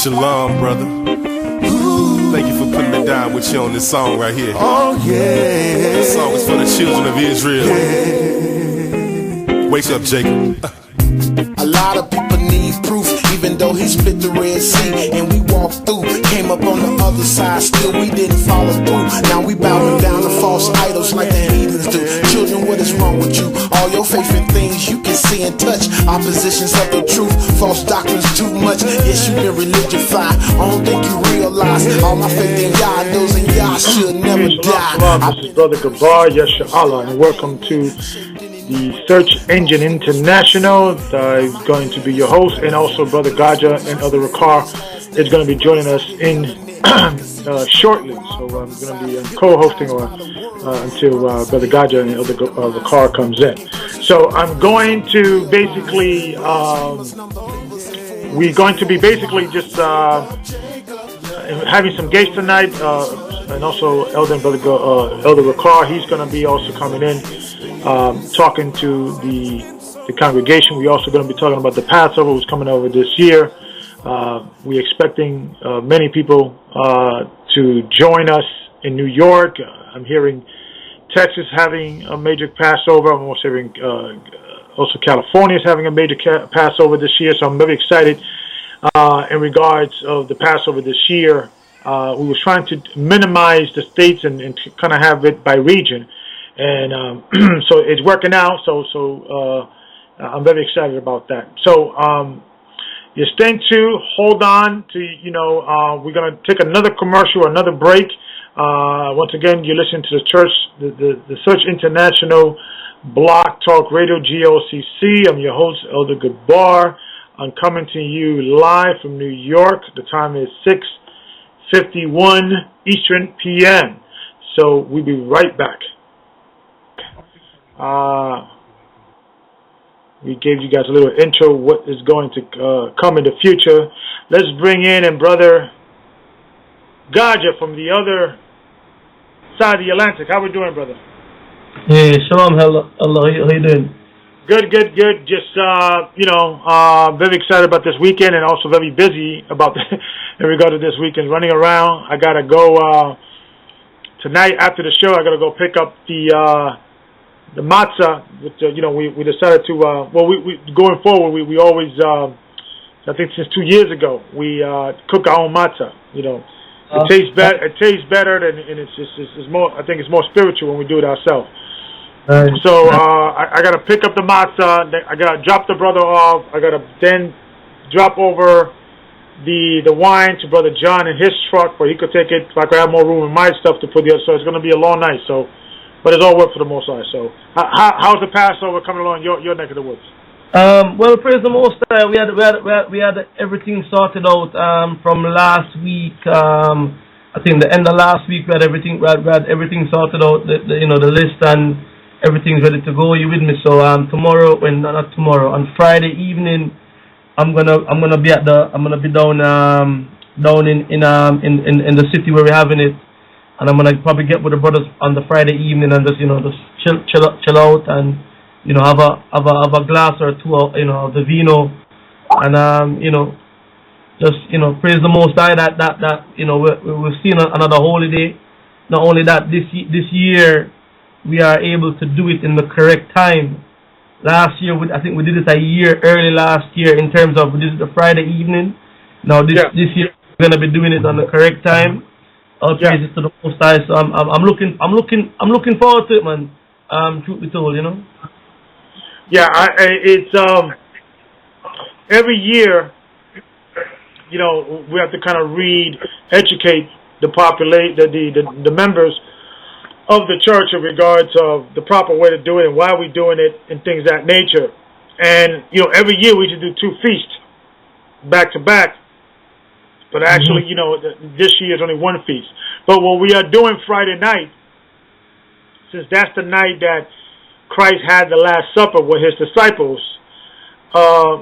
Shalom, brother. Thank you for putting me down with you on this song right here. Oh yeah. This song is for the children of Israel. Wake up, Jacob. A lot of people need proof, even though he split the Red Sea and we walked through. Came up on the other side, still we didn't follow through. Now we bowing down to false idols like the heathens do. Children, what is wrong with you? All your faith in things you can see and touch. Oppositions of the truth, false doctrines too much. Yes, you've been religified. I don't think you realize all my faith in Yah, those in Yah should never die. This is Brother Gabar, Yeshua, and welcome to the Search Engine International. Is going to be your host, and also Brother Rawchaa and Elder Rawchaa is going to be joining us in shortly. So I'm going to be co-hosting until Brother Rawchaa and Elder Rawchaa comes in. So I'm going to basically, we're going to be basically just having some guests tonight, and also Elder Rawchaa. He's going to be also coming in, talking to the congregation. We're also going to be talking about the Passover who's coming over this year. We're expecting many people to join us in New York. I'm hearing Texas having a major Passover. I'm also hearing also California is having a major Passover this year. So I'm very excited in regards of the Passover this year. We were trying to minimize the states and to kind of have it by region. And so it's working out. So I'm very excited about that. So you're staying tuned. Hold on to, we're going to take another commercial, another break. Once again, you're listening to the Search International Blog Talk Radio, GOCC. I'm your host, Elder Gabar. I'm coming to you live from New York. The time is 6:51 Eastern PM. So we'll be right back. We gave you guys a little intro what is going to come in the future. Let's bring in Brother Rawchaa from the other side of the Atlantic. How we doing, brother? Hey, shalom, hello, how you doing? Good. Just very excited about this weekend, and also very busy about in regard to this weekend. Running around. I gotta go tonight after the show. I gotta go pick up the matzah. With we decided to we going forward. We always I think since 2 years ago we cook our own matzah. It tastes better. It tastes better, and it's more. I think it's more spiritual when we do it ourselves. So I got to pick up the matzah. I got to drop the brother off. I got to then drop over the wine to Brother John in his truck, where he could take it. So I could have more room in my stuff to put the other. So it's going to be a long night. So, but it's all work for the Most High. So how's the Passover coming along in your neck of the woods? Well, praise the Most High. We had everything sorted out from last week. I think the end of last week we had everything sorted out. The list and everything's ready to go. You with me? So tomorrow, not tomorrow, on Friday evening, I'm gonna be down in the city where we're having it, and I'm gonna probably get with the brothers on the Friday evening and just chill out and have a glass or two of the vino, and praise the Most High that we've seen another holiday. Not only that, this year we are able to do it in the correct time. Last year, I think we did it a year early last year in terms of we did it the Friday evening. Now this year we're gonna be doing it on the correct time. All praises to the Most High. So I'm looking forward to it, man. Truth be told, Yeah, it's every year, we have to kind of educate the the members of the church in regards of the proper way to do it and why we're doing it and things of that nature. And every year we should do 2 feasts back to back, but actually this year is only 1 feast. But what we are doing Friday night, since that's the night that Christ had the Last Supper with his disciples,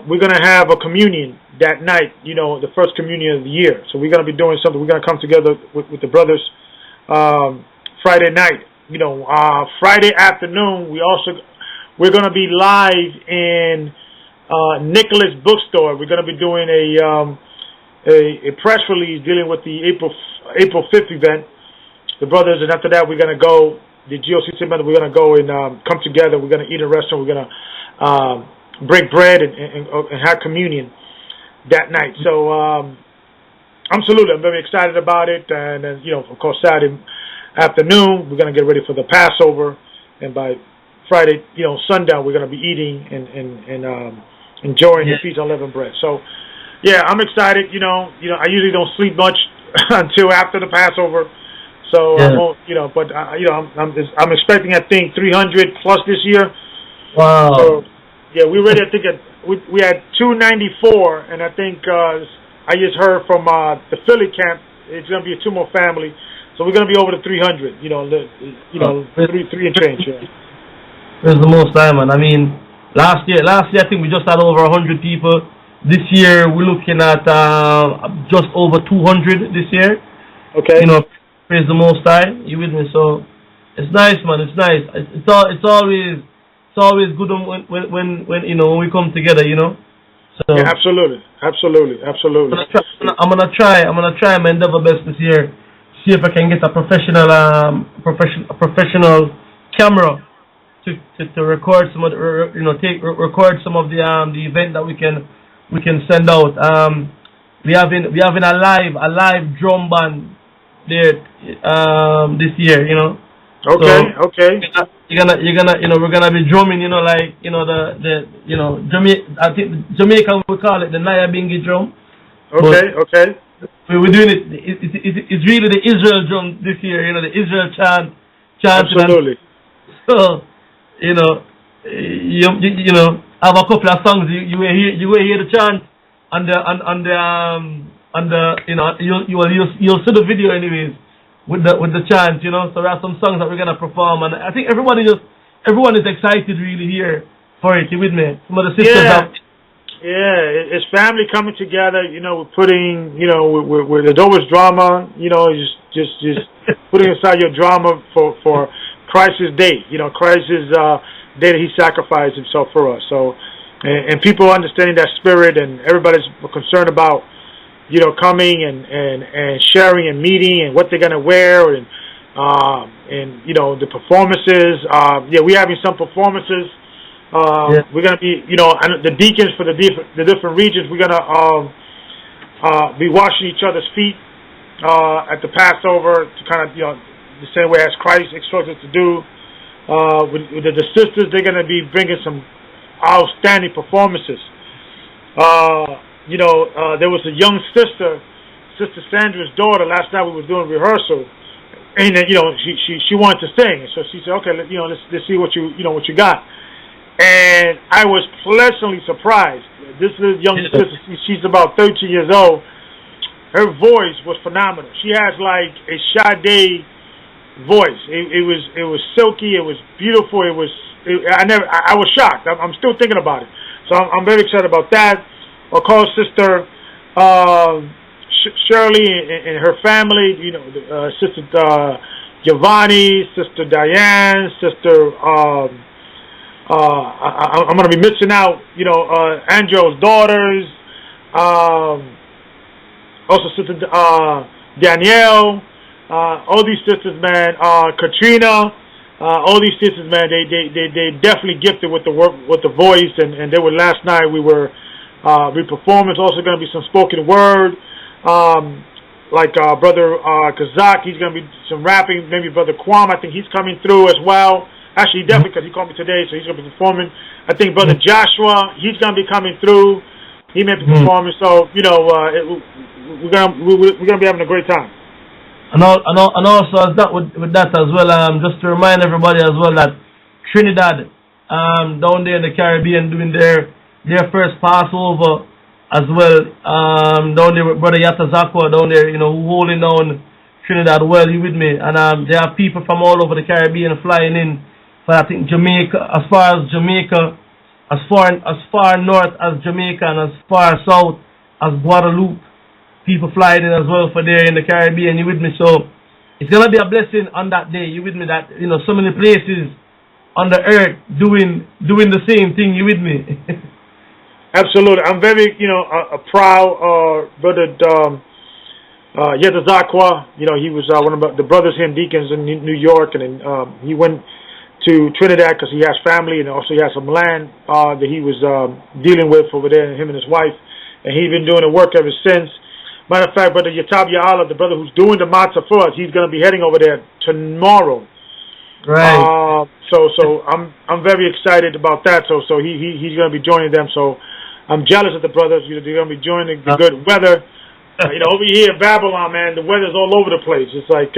we're going to have a communion that night, the first communion of the year. So we're going to be doing something. We're going to come together with the brothers Friday night. Friday afternoon, we're going to be live in Nicholas Bookstore. We're going to be doing a press release dealing with the April 5th event. The brothers, and after that, we're gonna go. The GOCC members, we're gonna go and come together. We're gonna eat in a restaurant. We're gonna break bread and have communion that night. So absolutely, I'm very excited about it. And then, of course, Saturday afternoon, we're gonna get ready for the Passover, and by Friday, sundown, we're gonna be eating and enjoying the Feast of Unleavened Bread. So, yeah, I'm excited. I usually don't sleep much until after the Passover. So, but I'm expecting, I think, 300 plus this year. Wow. So, yeah, we already, I think, we had 294, and I think I just heard from the Philly camp, it's going to be a 2 more family. So we're going to be over the 300, 3 and change. Yeah. There's the most time, man. I mean, last year, I think we just had over 100 people. This year, we're looking at just over 200 this year. Okay. Praise the Most High. You with me? So it's nice, man. It's nice. It's always good when we come together. So yeah, absolutely. I'm gonna try my endeavor best this year. See if I can get a professional camera to record some of record some of the event that we can send out. We having a live drum band there this year. Okay. So Okay. We're gonna be drumming. Jamaica. I think Jamaica we call it the Nyabingi drum. Okay. Okay. We're doing it. It's really the Israel drum this year. The Israel chant. Absolutely. So, have a couple of songs. You will hear the chant you'll see the video anyways with the chant. So there are some songs that we're gonna perform, and I think everyone is excited really here for it. You with me? Some of the sisters have. Yeah, it's family coming together. We're putting, there's always drama. Just putting aside your drama for Christ's day. Christ's day that He sacrificed Himself for us. So, and people understanding that spirit, and everybody's concerned about, coming and sharing and meeting and what they're gonna wear and the performances. We're having some performances. We're gonna be, the deacons for the different regions. We're gonna be washing each other's feet at the Passover to kind of, the same way as Christ instructed us to do. With the sisters, they're gonna be bringing some outstanding performances. There was a young sister, Sister Sandra's daughter. Last night we were doing rehearsal, and she wanted to sing, so she said, "Okay, let's see what you got." And I was pleasantly surprised. This is a young sister. She's about 13 years old. Her voice was phenomenal. She has like a Sade voice. It was silky. It was beautiful. I was shocked. I'm still thinking about it. So I'm very excited about that. Of course, Sister Shirley and her family. Sister Giovanni, Sister Diane, Sister. I'm going to be missing out, Andrew's daughters, also Sister Danielle, all these sisters, man, Katrina, all these sisters, man, they definitely gifted with the work, with the voice, and they were last night. We were re-performance. Also going to be some spoken word, like Brother Kazak. He's going to be some rapping. Maybe Brother Kwam. I think he's coming through as well. Actually, definitely, because he called me today, so he's going to be performing. I think Brother Joshua, he's going to be coming through. He may be performing. So, we're going to be having a great time. And also, as that with that as well, just to remind everybody as well that Trinidad, down there in the Caribbean, doing their first Passover as well. Down there with Brother Yatazakwa down there, who holding down Trinidad well. You with me? And there are people from all over the Caribbean flying in. I think Jamaica, as far north as Jamaica and as far south as Guadeloupe, people flying in as well for there in the Caribbean. You with me? So it's gonna be a blessing on that day. You with me? That so many places on the earth doing the same thing. You with me? Absolutely. I'm very, proud, Brother Elder Rawchaa. He was one of the brothers here in Deacons in New York, and he went to Trinidad because he has family, and also he has some land that he was dealing with over there, him and his wife, and he's been doing the work ever since. Matter of fact, Brother Yatab Ya'ala, the brother who's doing the matzah for us, he's going to be heading over there tomorrow. Right. So I'm very excited about that. So he's going to be joining them. So I'm jealous of the brothers. They're going to be joining the good weather. Over here in Babylon, man, the weather's all over the place. It's like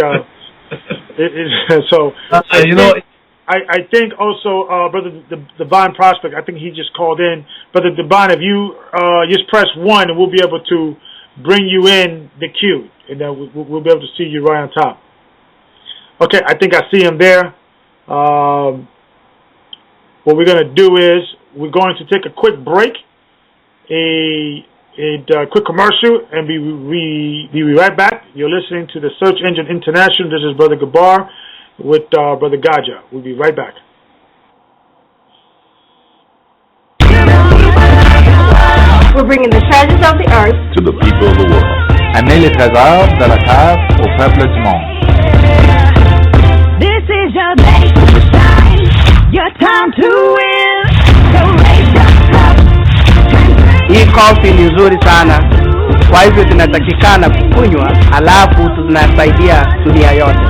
I think also, Brother Divine Prospect, I think he just called in. Brother Divine, if you just press 1, and we'll be able to bring you in the queue, and then we'll be able to see you right on top. Okay, I think I see him there. What we're going to do is we're going to take a quick break, a quick commercial, and be right back. You're listening to the Search Engine International. This is Brother Gabar with Brother Gaja. We'll be right back. We're bringing the treasures of the earth to the people of the world. Amenez les trésors de la terre au peuple du monde. This is your day to shine, your time to win. So raise your cup. Hii coffee ni nzuri sana, kwa hivyo tunatakikana kukunywa, alafu tunasaidia dunia yote,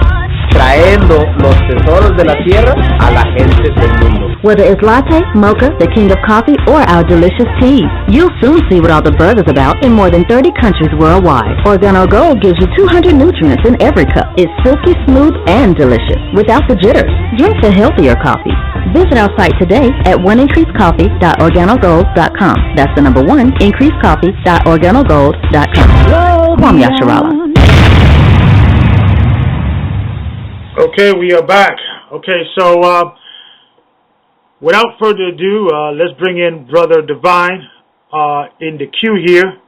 trayendo los tesoros de la tierra a la gente del mundo. Whether it's latte, mocha, the king of coffee, or our delicious teas, you'll soon see what all the buzz is about in more than 30 countries worldwide. Organo Gold gives you 200 nutrients in every cup. It's silky smooth and delicious, without the jitters. Drink the healthier coffee. Visit our site today at oneincreasecoffee.organogold.com. That's the number 1, increasecoffee.organogold.com. Kwam Yasharala. Okay, we are back. Okay, so without further ado, let's bring in Brother Divine in the queue here.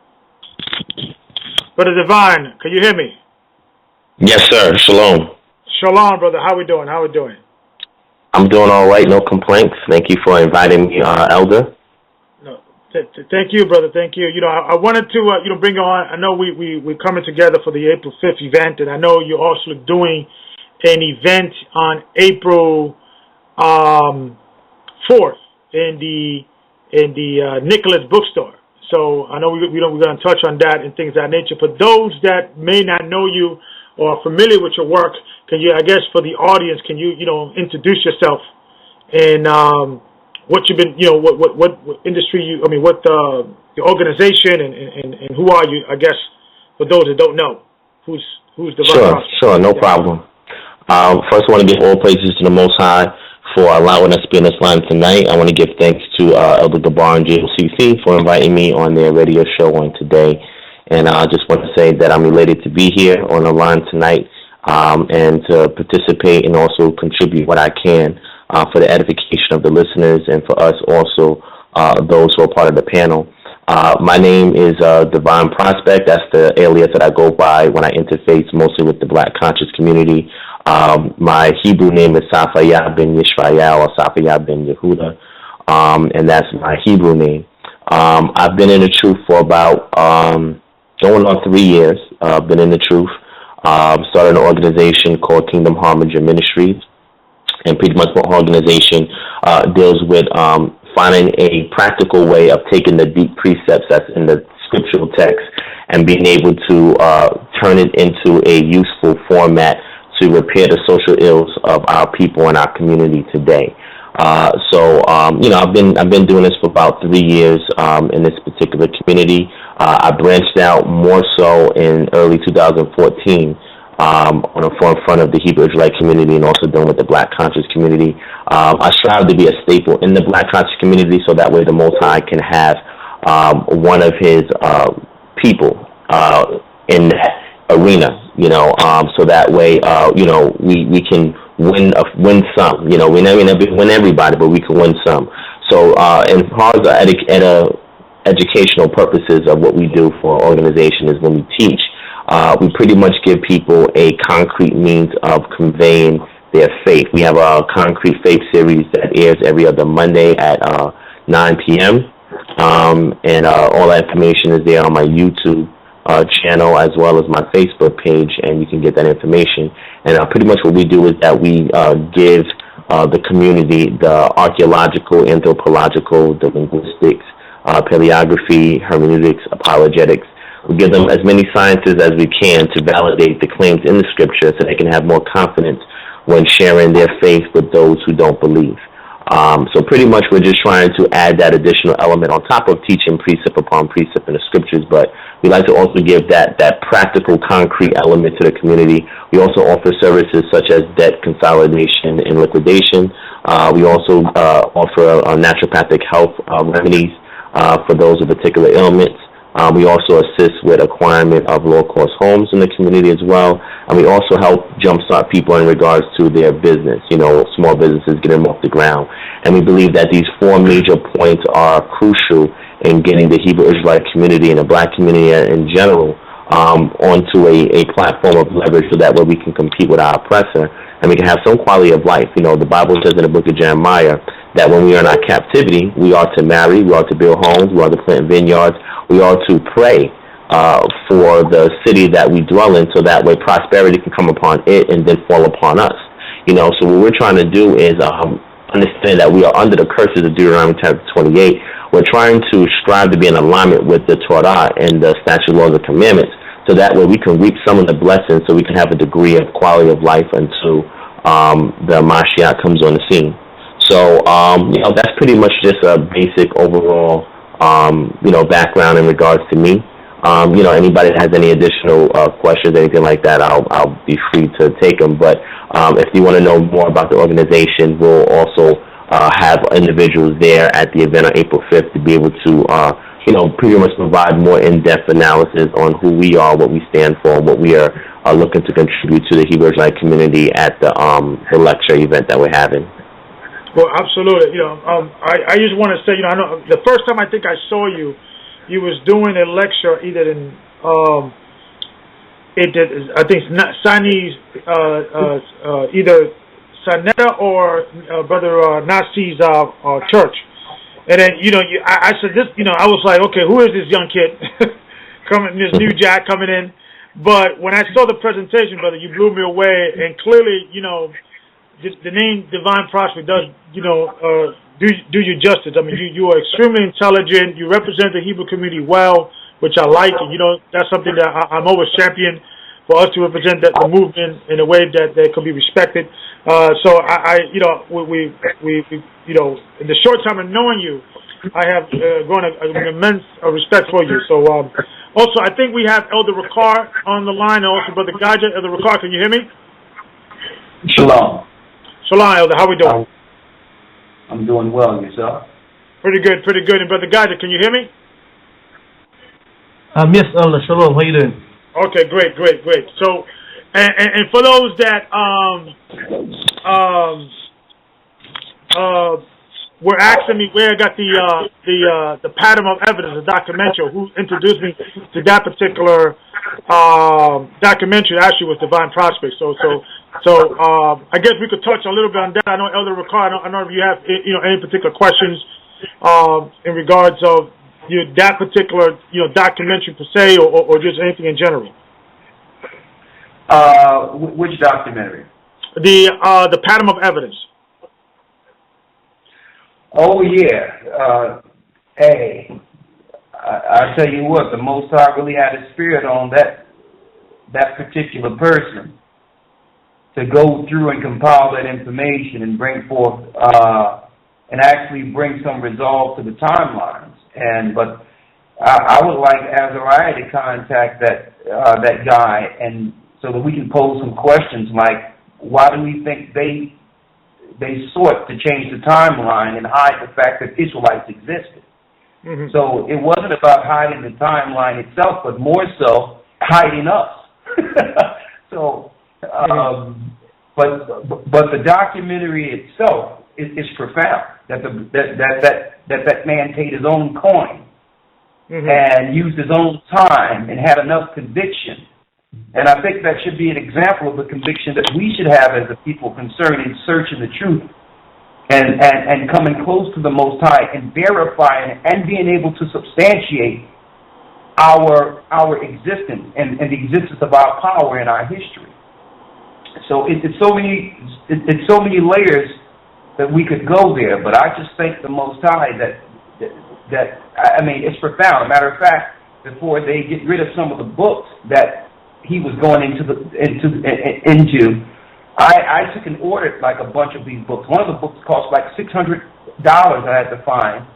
Brother Divine, can you hear me? Yes, sir. Shalom. Shalom, brother. How we doing? I'm doing all right. No complaints. Thank you for inviting me, Elder. No, thank you, brother. Thank you. I wanted to, bring on. I know we're coming together for the April 5th event, and I know you're also doing an event on April 4th in the Nicholas Bookstore. So I know we're going to touch on that and things of that nature. For those that may not know you or are familiar with your work, can you, I guess, for the audience, can you, introduce yourself and what you've been, what industry what the organization and who are you? I guess for those that don't know, who's the Sure, no problem. First, I want to give all praises to the Most High for allowing us to be on this line tonight. I want to give thanks to Elder Rawchaa and GOCC for inviting me on their radio show on today. And I just want to say that I'm elated to be here on the line tonight and to participate and also contribute what I can for the edification of the listeners and for us also, those who are part of the panel. My name is Divine Prospect. That's the alias that I go by when I interface mostly with the Black conscious community. My Hebrew name is Safaya ben Yishmael or Safaya ben Yehuda, and that's my Hebrew name. I've been in the truth for about going on 3 years. I've been in the truth. Started an organization called Kingdom Harbinger Ministries, and pretty much my organization deals with finding a practical way of taking the deep precepts that's in the scriptural text and being able to turn it into a useful format to repair the social ills of our people and our community today. So I've been doing this for about 3 years in this particular community. I branched out more so in early 2014 on the forefront of the Hebrew Israelite community and also dealing with the Black conscious community. I strive to be a staple in the Black conscious community so that way the Most High can have one of his people in that arena, so that way, we can win some. We never win everybody, but we can win some. So, as far as educational purposes of what we do for our organization is when we teach, we pretty much give people a concrete means of conveying their faith. We have a concrete faith series that airs every other Monday at 9 p.m. And all that information is there on my YouTube channel as well as my Facebook page, and you can get that information. And pretty much what we do is that we give the community the archaeological, anthropological, the linguistics, paleography, hermeneutics, apologetics. We give them as many sciences as we can to validate the claims in the scripture so they can have more confidence when sharing their faith with those who don't believe. So pretty much we're just trying to add that additional element on top of teaching precept upon precept in the scriptures, but we like to also give that practical, concrete element to the community. We also offer services such as debt consolidation and liquidation. We also offer naturopathic health remedies for those with particular ailments. We also assist with acquirement of low-cost homes in the community as well. And we also help jumpstart people in regards to their business, small businesses, get them off the ground. And we believe that these 4 major points are crucial in getting the Hebrew Israelite community and the black community in general onto a platform of leverage so that way we can compete with our oppressor and we can have some quality of life. The Bible says in the book of Jeremiah that when we are in our captivity, we are to marry, we are to build homes, we are to plant vineyards, we are to pray for the city that we dwell in so that way prosperity can come upon it and then fall upon us. So what we're trying to do is understand that we are under the curses of Deuteronomy chapter 28. We're trying to strive to be in alignment with the Torah and the statute, laws, and commandments so that way we can reap some of the blessings so we can have a degree of quality of life until the Mashiach comes on the scene. So, that's pretty much just a basic overall, background in regards to me. Anybody that has any additional questions, anything like that, I'll be free to take them. But if you want to know more about the organization, we'll also have individuals there at the event on April 5th to be able to, pretty much provide more in-depth analysis on who we are, what we stand for, and what we are looking to contribute to the Hebrew Israelite community at the lecture event that we're having. Well, absolutely. I just want to say, I know the first time I think I saw you, you was doing a lecture either in, I think Sani's, either Sanetta or Brother Nasi's church. And then, I said this, I was like, okay, who is this young kid coming, this new jack coming in? But when I saw the presentation, brother, you blew me away, and clearly, the name Divine Prospect does, do you justice. I mean, you are extremely intelligent. You represent the Hebrew community well, which I like. And, that's something that I'm always champion for us to represent the movement in a way that can be respected. So we in the short time of knowing you, I have grown an immense respect for you. So also, I think we have Elder Rawchaa on the line, and also Brother Gaja. Elder Rawchaa, can you hear me? Shalom. Shalom, Elder. How we doing? I'm doing well. Yourself? Pretty good. And Brother Gaja, can you hear me? Yes, Elder. Shalom. How you doing? Okay, great. So, and for those that were asking me where I got the pattern of evidence, the documentary, who introduced me to that particular documentary actually was Divine Prospect. So I guess we could touch a little bit on that. I know Elder Rawchaa, I don't know if you have any particular questions in regards of that particular documentary per se, or just anything in general. Which documentary? The pattern of evidence. Oh yeah. Hey, I tell you what, the Most High really had a spirit on that particular person to go through and compile that information and bring forth and actually bring some resolve to the timelines. But I would like Azariah to contact that guy, and so that we can pose some questions like, why do we think they sought to change the timeline and hide the fact that Israelites existed? Mm-hmm. So it wasn't about hiding the timeline itself, but more so hiding us. So, but the documentary itself is profound. That man paid his own coin, mm-hmm. and used his own time and had enough conviction. And I think that should be an example of the conviction that we should have as a people concerning searching the truth and coming close to the Most High and verifying and being able to substantiate our existence and the existence of our power in our history. So it's so many layers that we could go there, but I just thank the Most High that I mean, it's profound. Matter of fact, before they get rid of some of the books that he was going into, I took and ordered like a bunch of these books. One of the books cost like $600. I had to find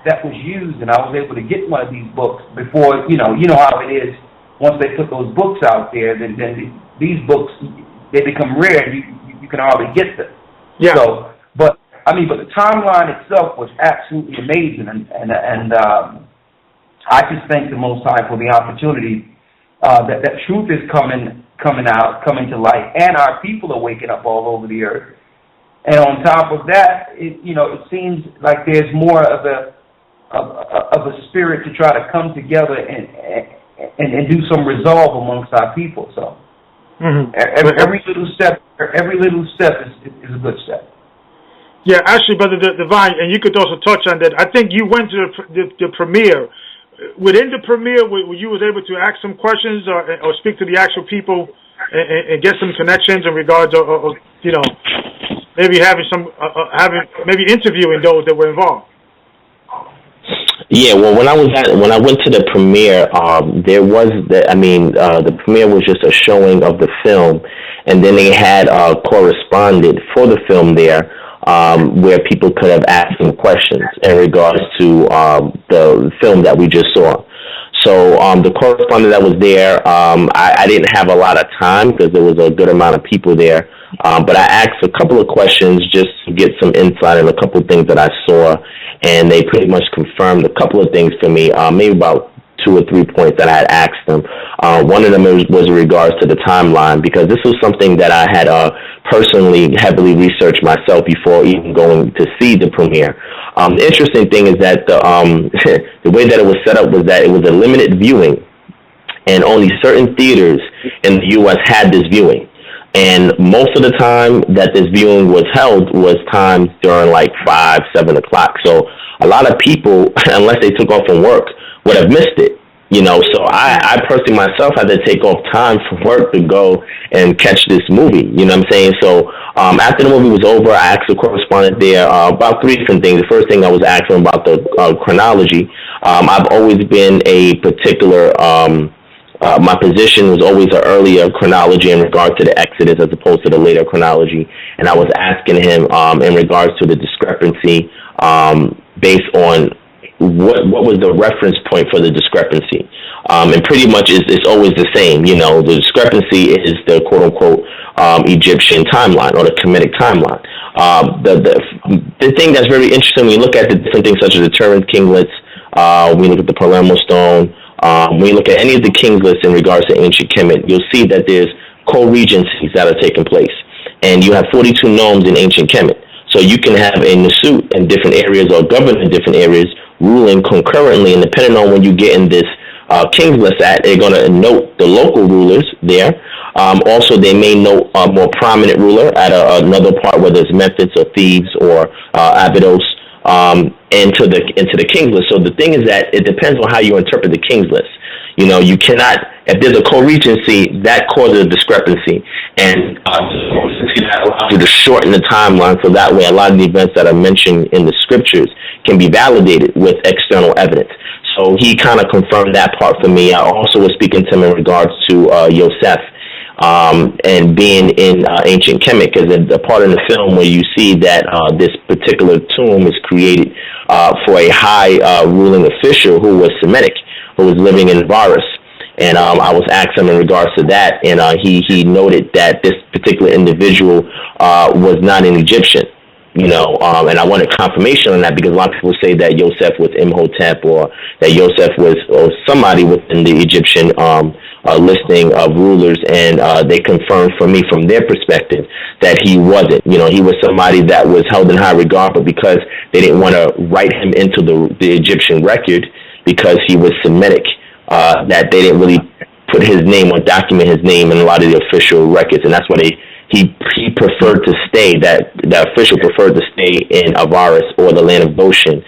that was used, and I was able to get one of these books before. You know how it is. Once they put those books out there, then these books, they become rare. You can hardly get them. Yeah. So, but the timeline itself was absolutely amazing, and I just thank the Most High for the opportunity that truth is coming to light, and our people are waking up all over the earth. And on top of that, it seems like there's more of a spirit to try to come together and do some resolve amongst our people. So every little step is a good step. Yeah, actually, Brother Divine, and you could also touch on that. I think you went to the premiere. Within the premiere, where you was able to ask some questions or speak to the actual people and get some connections in regards of maybe having maybe interviewing those that were involved. Yeah, well, when I went to the premiere, the premiere was just a showing of the film, and then they had correspondent for the film there, where people could have asked some questions in regards to the film that we just saw. So the correspondent that was there, I didn't have a lot of time because there was a good amount of people there, but I asked a couple of questions just to get some insight on a couple of things that I saw, and they pretty much confirmed a couple of things for me, maybe about 2 or 3 points that I had asked them. One of them was in regards to the timeline, because this was something that I had personally heavily researched myself before even going to see the premiere. The interesting thing is that the way that it was set up was that it was a limited viewing, and only certain theaters in the U.S. had this viewing. And most of the time that this viewing was held was times during like 5, 7 o'clock. So a lot of people, unless they took off from work, would have missed it. So I personally myself had to take off time from work to go and catch this movie. You know what I'm saying? So after the movie was over, I asked the correspondent there about 3 different things. The first thing I was asking about the chronology. I've always been a particular, my position was always an earlier chronology in regard to the Exodus as opposed to the later chronology. And I was asking him in regards to the discrepancy based on what was the reference point for the discrepancy. And pretty much it's always the same. The discrepancy is the quote-unquote Egyptian timeline or the Kemetic timeline. The thing that's very interesting when you look at the different things such as the Turin kinglets, when you look at the Palermo stone, when you look at any of the kinglets in regards to ancient Kemet, you'll see that there's co-regencies that are taking place. And you have 42 nomes in ancient Kemet. So you can have a Nasut in different areas or governor in different areas ruling concurrently, and depending on when you get in this King's List Act, they're going to note the local rulers there. Also, they may note a more prominent ruler at another part, whether it's Memphis or Thebes or Abydos, into the King's List. So the thing is that it depends on how you interpret the King's List. You cannot, if there's a co-regency, that causes a discrepancy. And that allows you to shorten the timeline, so that way a lot of the events that are mentioned in the scriptures can be validated with external evidence. So he kind of confirmed that part for me. I also was speaking to him in regards to Yosef and being in ancient Kemet, because the part in the film where you see that this particular tomb is created for a high ruling official who was Semitic, who was living in Varus. And I was asking him in regards to that, and he noted that this particular individual was not an Egyptian, and I wanted confirmation on that, because a lot of people say that Yosef was Imhotep, or that Yosef was somebody within the Egyptian listing of rulers, and they confirmed for me from their perspective that he wasn't. He was somebody that was held in high regard, but because they didn't want to write him into the Egyptian record because he was Semitic, that they didn't really put his name or document his name in a lot of the official records, and that's why they he preferred to stay, that the official preferred to stay in Avaris, or the land of Goshen,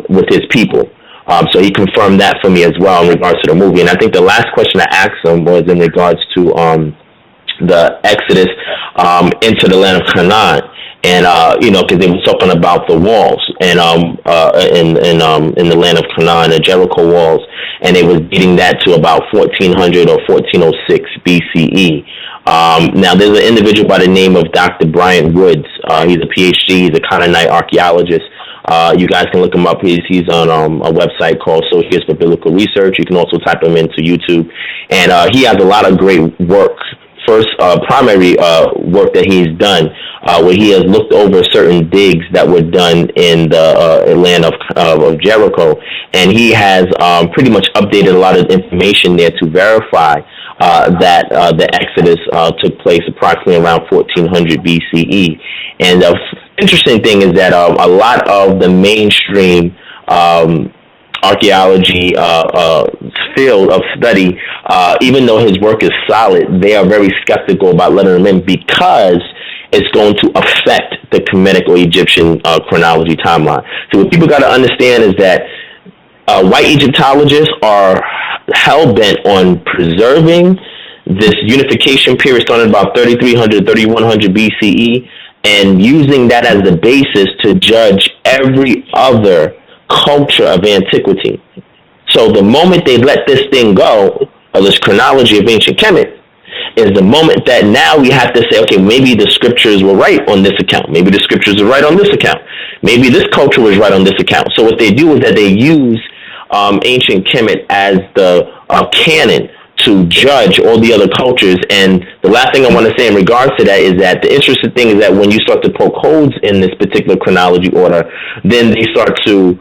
with his people. So he confirmed that for me as well in regards to the movie. And I think the last question I asked him was in regards to the Exodus into the land of Canaan. And because they were talking about the walls and in the land of Canaan, the Jericho walls, and they was dating that to about 1400 or 1406 BCE. Now there's an individual by the name of Dr. Bryant Woods. He's a PhD. He's a Canaanite archaeologist. You guys can look him up. He's on a website called Associates for Biblical Research. You can also type him into YouTube, and he has a lot of great work. First, primary work that he's done, where he has looked over certain digs that were done in the land of Jericho, and he has pretty much updated a lot of information there to verify that the Exodus took place approximately around 1400 BCE. And the interesting thing is that a lot of the mainstream archaeology field of study, even though his work is solid, they are very skeptical about letting him in because it's going to affect the Kemetic or Egyptian chronology timeline. So what people got to understand is that white Egyptologists are hell-bent on preserving this unification period starting about 3300, 3100 BCE, and using that as the basis to judge every other culture of antiquity. So the moment they let this thing go, or this chronology of ancient Kemet, is the moment that now we have to say, okay, maybe the scriptures were right on this account. Maybe the scriptures are right on this account. Maybe this culture was right on this account. So what they do is that they use ancient Kemet as the canon to judge all the other cultures. And the last thing I want to say in regards to that is that the interesting thing is that when you start to poke holes in this particular chronology order, then they start to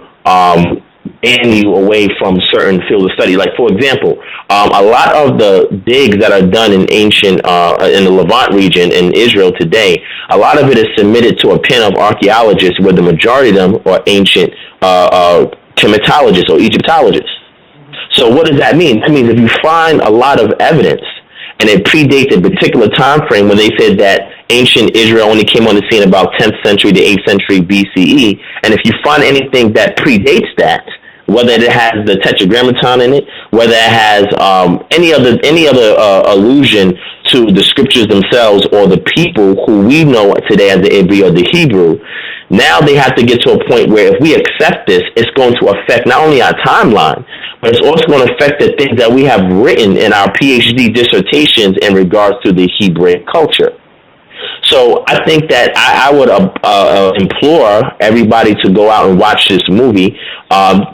ban you away from certain fields of study. Like, for example, a lot of the digs that are done in ancient, in the Levant region in Israel today, a lot of it is submitted to a pen of archaeologists where the majority of them are ancient Kemetologists or Egyptologists. So what does that mean? That means if you find a lot of evidence and it predates a particular time frame when they said that ancient Israel only came on the scene about 10th century to 8th century BCE, and if you find anything that predates that, whether it has the Tetragrammaton in it, whether it has any other allusion to the scriptures themselves or the people who we know today as the Hebrew or the Hebrew, now they have to get to a point where if we accept this, it's going to affect not only our timeline, but it's also going to affect the things that we have written in our PhD dissertations in regards to the Hebraic culture. So I think that I would implore everybody to go out and watch this movie.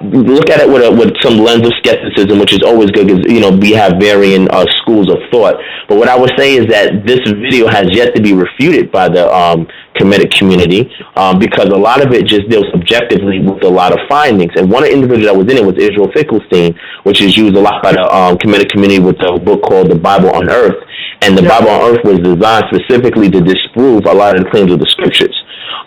Look at it with some lens of skepticism, which is always good because, we have varying schools of thought. But what I would say is that this video has yet to be refuted by the Kemetic community because a lot of it just deals objectively with a lot of findings. And one of the individuals that was in it was Israel Finkelstein, which is used a lot by the Kemetic community with a book called The Bible on Earth. And the Bible on Earth was designed specifically to disprove a lot of the claims of the scriptures.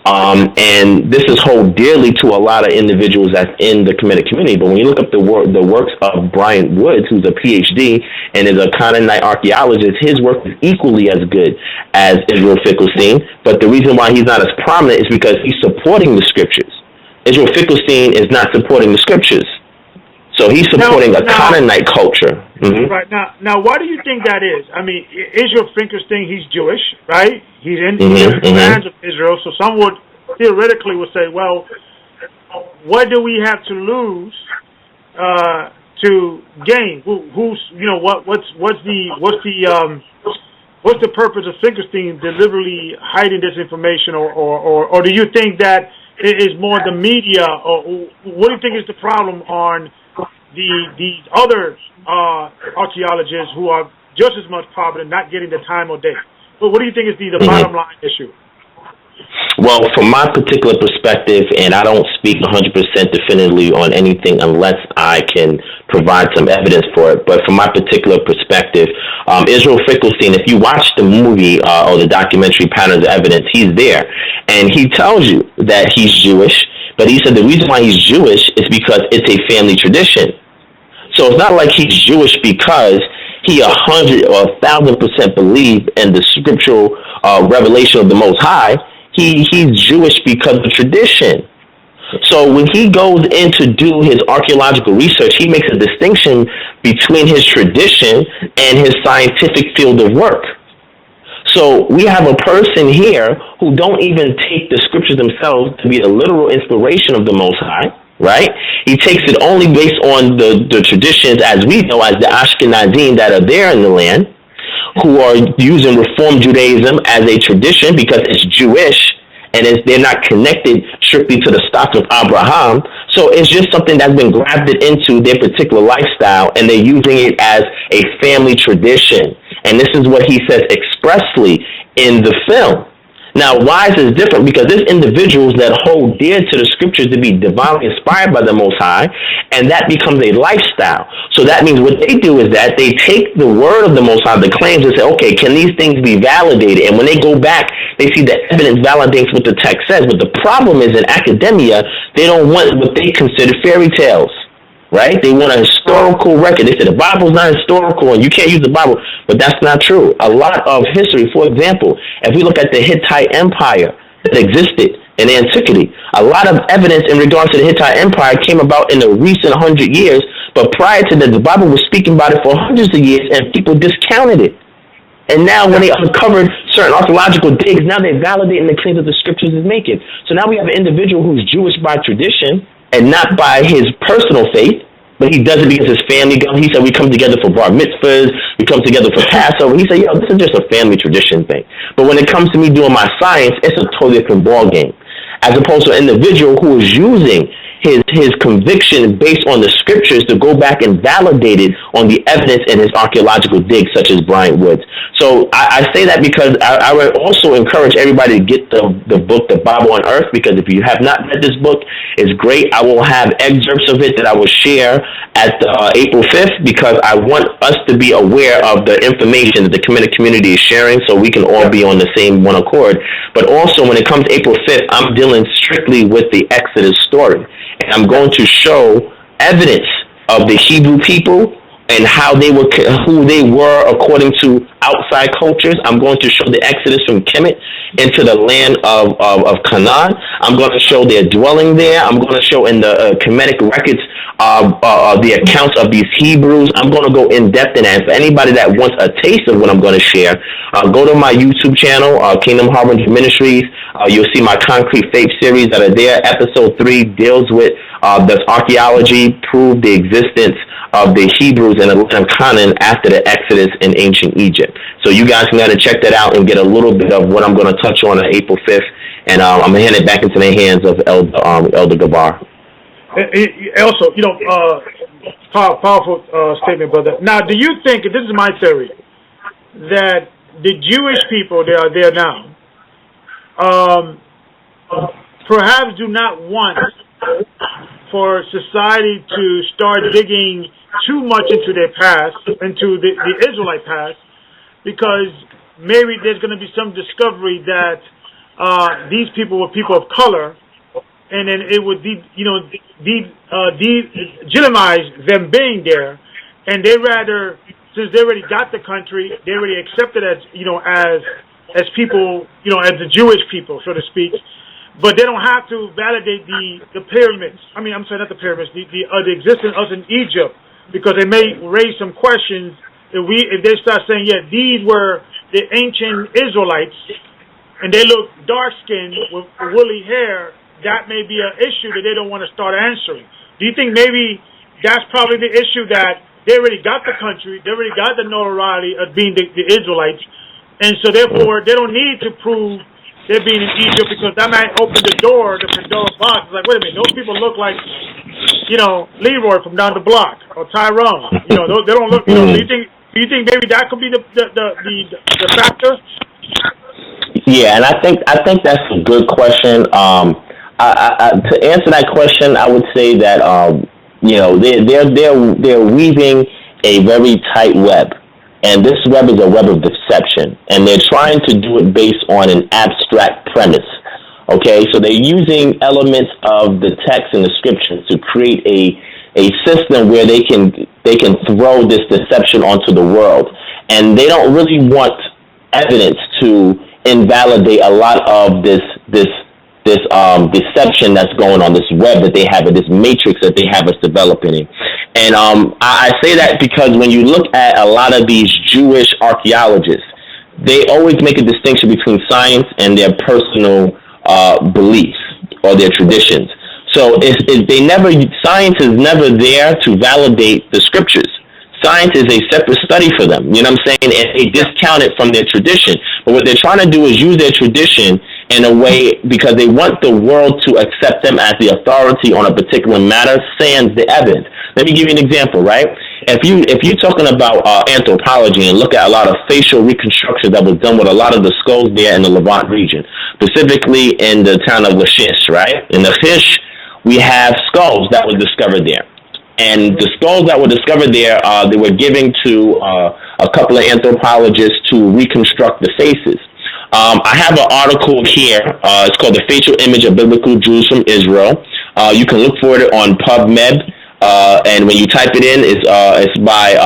And this is hold dearly to a lot of individuals that's in the Kemetic community. But when you look up the works of Bryant Woods, who's a PhD and is a Canaanite archaeologist, his work is equally as good as Israel Finkelstein. But the reason why he's not as prominent is because he's supporting the scriptures. Israel Finkelstein is not supporting the scriptures. So he's supporting a Canaanite culture. Mm-hmm. Right. Now, why do you think that is? I mean, Israel Finkelstein, he's Jewish, right? He's in the lands of Israel. So some would theoretically say, well, what do we have to lose to gain? What's the purpose of Finkelstein deliberately hiding this information, or do you think that it is more the media, or what do you think is the problem on the other archaeologists who are just as much popular, not getting the time or date? But what do you think is the bottom line issue? Well, from my particular perspective, and I don't speak 100% definitively on anything unless I can provide some evidence for it, but from my particular perspective, Israel Finkelstein, if you watch the movie or the documentary Patterns of Evidence, he's there, and he tells you that he's Jewish, but he said the reason why he's Jewish is because it's a family tradition. So it's not like he's Jewish because he 100 or 1,000% believe in the scriptural revelation of the Most High. He's Jewish because of tradition. So when he goes in to do his archaeological research, he makes a distinction between his tradition and his scientific field of work. So we have a person here who don't even take the scriptures themselves to be the literal inspiration of the Most High, right? He takes it only based on the traditions as we know as the Ashkenazim that are there in the land, who are using Reform Judaism as a tradition because it's Jewish, and they're not connected strictly to the stock of Abraham. So it's just something that's been grafted into their particular lifestyle, and they're using it as a family tradition. And this is what he says expressly in the film. Now, why is this different? Because there's individuals that hold dear to the scriptures to be divinely inspired by the Most High, and that becomes a lifestyle. So that means what they do is that they take the word of the Most High, the claims, and say, okay, can these things be validated? And when they go back, they see that evidence validates what the text says. But the problem is in academia, they don't want what they consider fairy tales. Right? They want a historical record. They say the Bible's not historical and you can't use the Bible, but that's not true. A lot of history, for example, if we look at the Hittite Empire that existed in antiquity, a lot of evidence in regards to the Hittite Empire came about in the recent 100 years, but prior to that, the Bible was speaking about it for hundreds of years and people discounted it. And now when they uncovered certain archaeological digs, now they're validating the claims that the scriptures is making. So now we have an individual who's Jewish by tradition, and not by his personal faith, but he does it because his family goes. He said, we come together for bar mitzvahs, we come together for Passover. He said, this is just a family tradition thing. But when it comes to me doing my science, it's a totally different ballgame. As opposed to an individual who is using his conviction based on the scriptures to go back and validate it on the evidence in his archaeological digs, such as Bryant Woods. So I say that because I would also encourage everybody to get the book, The Bible on Earth, because if you have not read this book, it's great. I will have excerpts of it that I will share at April 5th because I want us to be aware of the information that the Kemetic community is sharing so we can all be on the same one accord. But also when it comes to April 5th, I'm dealing strictly with the Exodus story. And I'm going to show evidence of the Hebrew people and who they were according to outside cultures. I'm going to show the Exodus from Kemet into the land of Canaan. I'm going to show their dwelling there. I'm going to show in the Kemetic records the accounts of these Hebrews. I'm going to go in depth in that. For anybody that wants a taste of what I'm going to share, go to my YouTube channel, Kingdom Harbinger Ministries. You'll see my Concrete Faith series that are there. Episode 3 deals with does archaeology prove the existence of the Hebrews in the land of Canaan after the Exodus in ancient Egypt. So you guys can kind of check that out and get a little bit of what I'm going to touch on April 5th. And I'm going to hand it back into the hands of Elder Gabar. Also, powerful statement, brother. Now, do you think, this is my theory, that the Jewish people that are there now perhaps do not want for society to start digging too much into their past, into the Israelite past, because maybe there's going to be some discovery that these people were people of color, and then it would legitimize them being there, and they rather, since they already got the country, they already accepted as as people, as the Jewish people, so to speak. But they don't have to validate the pyramids. I mean, I'm sorry, not the pyramids. The existence of us in Egypt, because they may raise some questions if they start saying, these were the ancient Israelites, and they look dark skinned with woolly hair. That may be an issue that they don't want to start answering. Do you think maybe that's probably the issue, that they already got the country, they already got the notoriety of being the Israelites, and so therefore they don't need to prove they're being in Egypt, because that might open the door, the Pandora box. It's like, wait a minute, those people look like, Leroy from down the block, or Tyrone. They don't look. Do you think maybe that could be the factor? Yeah, and I think that's a good question. To answer that question, I would say that they're weaving a very tight web. And this web is a web of deception, and they're trying to do it based on an abstract premise. Okay, so they're using elements of the text and the scriptures to create a system where they can they can throw this deception onto the world. And they don't really want evidence to invalidate a lot of this deception that's going on, this web that they have, this matrix that they have us developing in. And I say that because when you look at a lot of these Jewish archaeologists, they always make a distinction between science and their personal beliefs or their traditions. So science is never there to validate the scriptures. Science is a separate study for them. You know what I'm saying? And they discount it from their tradition. But what they're trying to do is use their tradition in a way because they want the world to accept them as the authority on a particular matter, sans the evidence. Let me give you an example, right? If you're talking about anthropology and look at a lot of facial reconstruction that was done with a lot of the skulls there in the Levant region, specifically in the town of Lachish, right? In Lachish, we have skulls that were discovered there. And the skulls that were discovered there, they were given to a couple of anthropologists to reconstruct the faces. I have an article here. It's called The Facial Image of Biblical Jews from Israel. You can look for it on PubMed. And when you type it in, it's by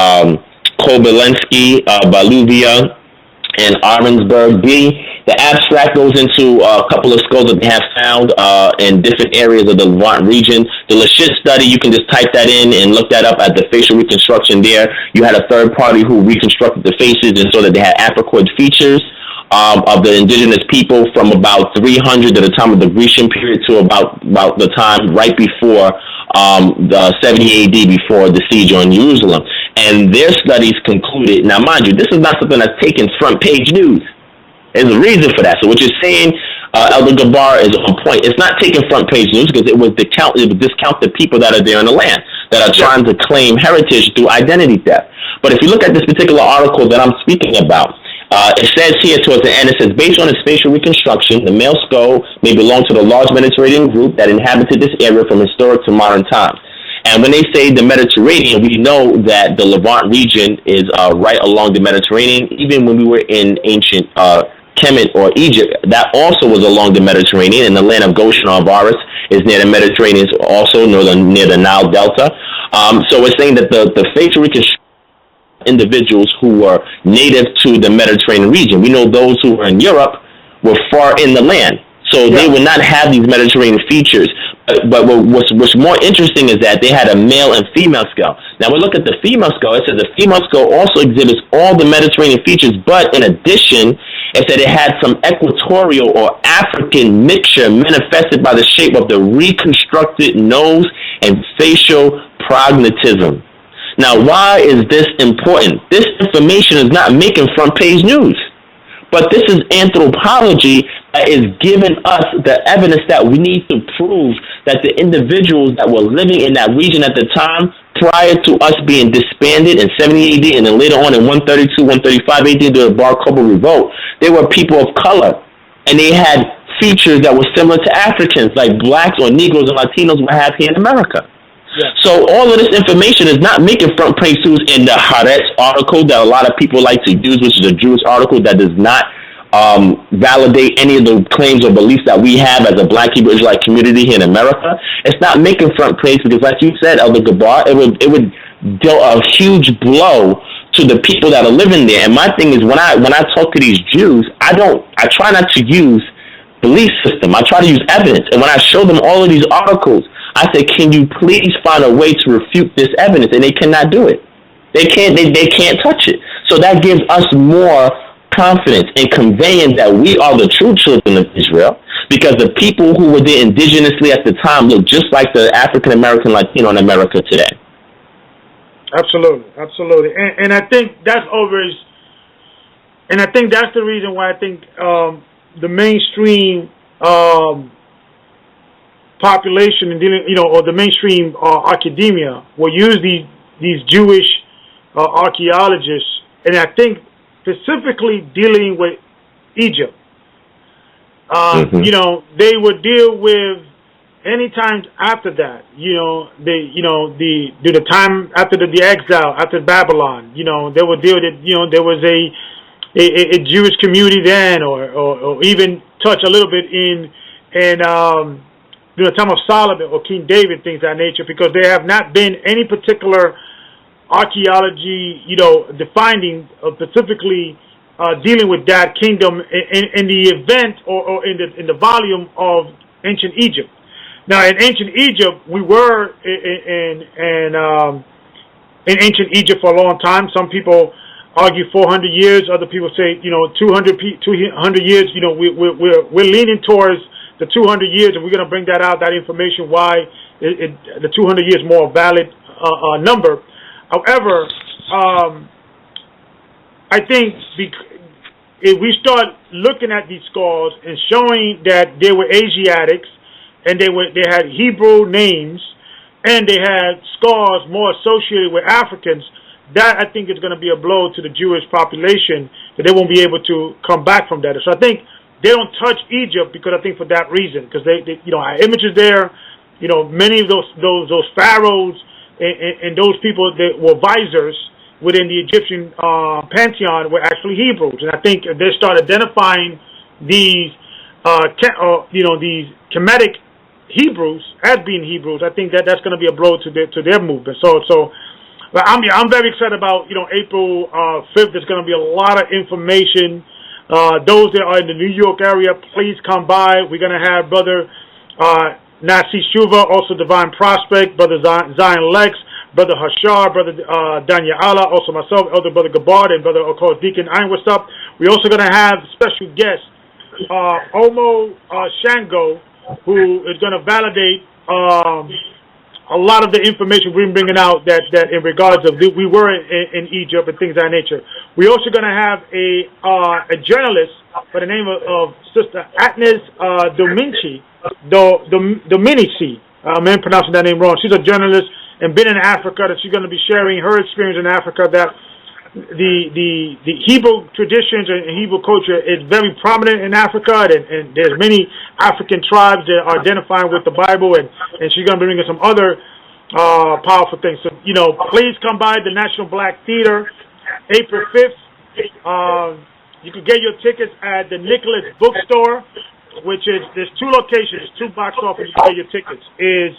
Kobylensky, by Lawya and Arensberg B. The abstract goes into a couple of skulls that they have found in different areas of the Levant region. The Lachish study, you can just type that in and look that up at the facial reconstruction there. You had a third party who reconstructed the faces and so that they had Africoid features of the indigenous people from about 300 at the time of the Grecian period to about the time right before the 70 AD, before the siege on Jerusalem. And their studies concluded, now mind you, this is not something that's taken front page news. There's a reason for that. So what you're saying, Elder Gabar, is on point. It's not taking front page news because it would discount the people that are there in the land that are trying to claim heritage through identity theft. But if you look at this particular article that I'm speaking about, it says here towards the end, it says, based on its spatial reconstruction, the male skull may belong to the large Mediterranean group that inhabited this area from historic to modern times. And when they say the Mediterranean, we know that the Levant region is right along the Mediterranean. Even when we were in ancient Kemet or Egypt, that also was along the Mediterranean, and the land of Goshen or Avaris is near the Mediterranean, also near the Nile Delta. So we're saying that the facial reconstruction individuals who were native to the Mediterranean region. We know those who were in Europe were far in the land, so they would not have these Mediterranean features. But what's more interesting is that they had a male and female skull. Now we look at the female skull. It says the female skull also exhibits all the Mediterranean features, but in addition, it said it had some equatorial or African mixture manifested by the shape of the reconstructed nose and facial prognatism. Now, why is this important? This information is not making front page news, but this is anthropology that is giving us the evidence that we need to prove that the individuals that were living in that region at the time, prior to us being disbanded in 70 AD and then later on in 132, 135 AD during the Bar Kokhba revolt, they were people of color, and they had features that were similar to Africans, like blacks or Negroes and Latinos would have here in America. Yeah. So all of this information is not making front page news in the Haaretz article that a lot of people like to use, which is a Jewish article that does not validate any of the claims or beliefs that we have as a Black Hebrew Israelite community here in America. It's not making front page because, like you said, Elder Gabar, it would deal a huge blow to the people that are living there. And my thing is, when I talk to these Jews, I try not to use belief system. I try to use evidence. And when I show them all of these articles, I say, can you please find a way to refute this evidence? And they cannot do it. They can't touch it. So that gives us more confidence in conveying that we are the true children of Israel, because the people who were there indigenously at the time look just like the African American Latino in America today. Absolutely. And I think that's the reason why I think the mainstream population and or the mainstream academia will use these Jewish archaeologists, and I think specifically dealing with Egypt. They would deal with any time after that. The time after the exile, after Babylon. They would deal with there was a Jewish community then, or even touch a little bit in the time of Solomon or King David, things of that nature, because there have not been any particular archaeology, the finding of specifically dealing with that kingdom in the event or in the volume of ancient Egypt. Now, in ancient Egypt, we were in ancient Egypt for a long time. Some people argue 400 years. Other people say, 200 years. We're leaning towards the 200 years, and we're going to bring that out, that information, why the 200 years more valid number. However, I think if we start looking at these scholars and showing that they were Asiatics and they had Hebrew names and they had scholars more associated with Africans, that I think is going to be a blow to the Jewish population, that they won't be able to come back from that. So I think they don't touch Egypt because I think for that reason, because they our images there, many of those pharaohs and those people that were viziers within the Egyptian pantheon were actually Hebrews, and I think if they start identifying these these Kemetic Hebrews as being Hebrews, I think that's going to be a blow to their movement. So I'm very excited about April 5th. There's going to be a lot of information. Those that are in the New York area, please come by. We're going to have Brother Nasi Shuva, also Divine Prospect, Brother Zion Lex, Brother Hashar, Brother Danya Allah, also myself, Elder Brother Gabbard, and Brother, of course, Deacon Einwestop. We're also going to have special guests, Omo Shango, who is going to validate a lot of the information we're bringing out that in regards of we were in Egypt and things of that nature. We're also going to have a journalist by the name of Sister Agnes Dominici. I'm pronouncing that name wrong. She's a journalist and been in Africa, that she's going to be sharing her experience in Africa, that the Hebrew traditions and Hebrew culture is very prominent in Africa, and there's many African tribes that are identifying with the Bible, and she's going to be bringing some other powerful things. So, please come by the National Black Theater, April 5th. You can get your tickets at the Nicholas Bookstore, which is, there's two locations, two box offices you can get your tickets. Is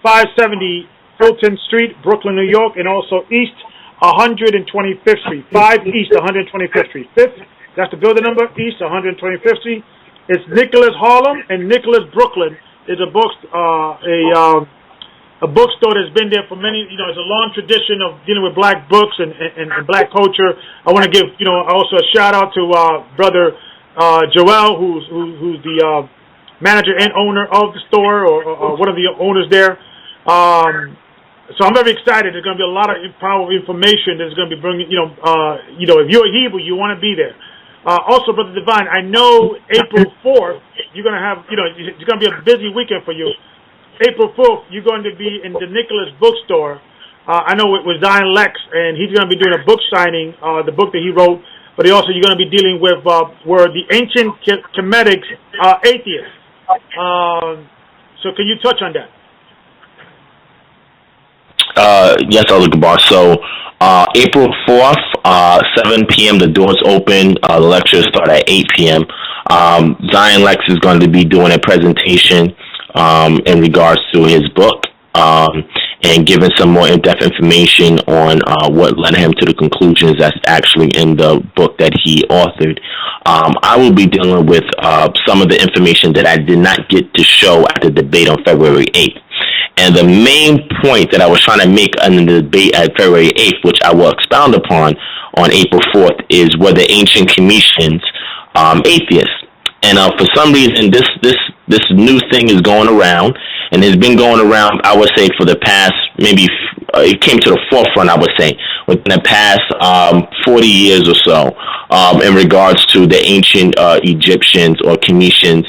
570 Fulton Street, Brooklyn, New York, and also East 125th Street, 5 East 125th Street. 5th, that's the building number, East 125th Street. It's Nicholas Harlem and Nicholas Brooklyn. Is a bookstore that's been there for many, it's a long tradition of dealing with black books and black culture. I want to give, also a shout out to Brother Joel, who's the manager and owner of the store, or one of the owners there. So I'm very excited. There's going to be a lot of powerful information that's going to be bringing, if you're a Hebrew, you want to be there. Also, Brother Divine, I know April 4th, you're going to have, it's going to be a busy weekend for you. April 4th, you're going to be in the Nicholas Bookstore. I know it was Zion Lex, and he's going to be doing a book signing, the book that he wrote, but you're going to be dealing with were the ancient Kemetic atheists. So can you touch on that? Yes, Elder Gabar. So April 4th, 7 p.m. the doors open. The lectures start at 8 p.m. Zion Lex is going to be doing a presentation in regards to his book and giving some more in-depth information on what led him to the conclusions that's actually in the book that he authored. I will be dealing with some of the information that I did not get to show at the debate on February 8th. And the main point that I was trying to make in the debate at February 8th, which I will expound upon on April 4th, is were the ancient Cometians atheists. And for some reason, this new thing is going around, and has been going around, I would say, for the past, maybe it came to the forefront, I would say, within the past 40 years or so, in regards to the ancient Egyptians or Cometians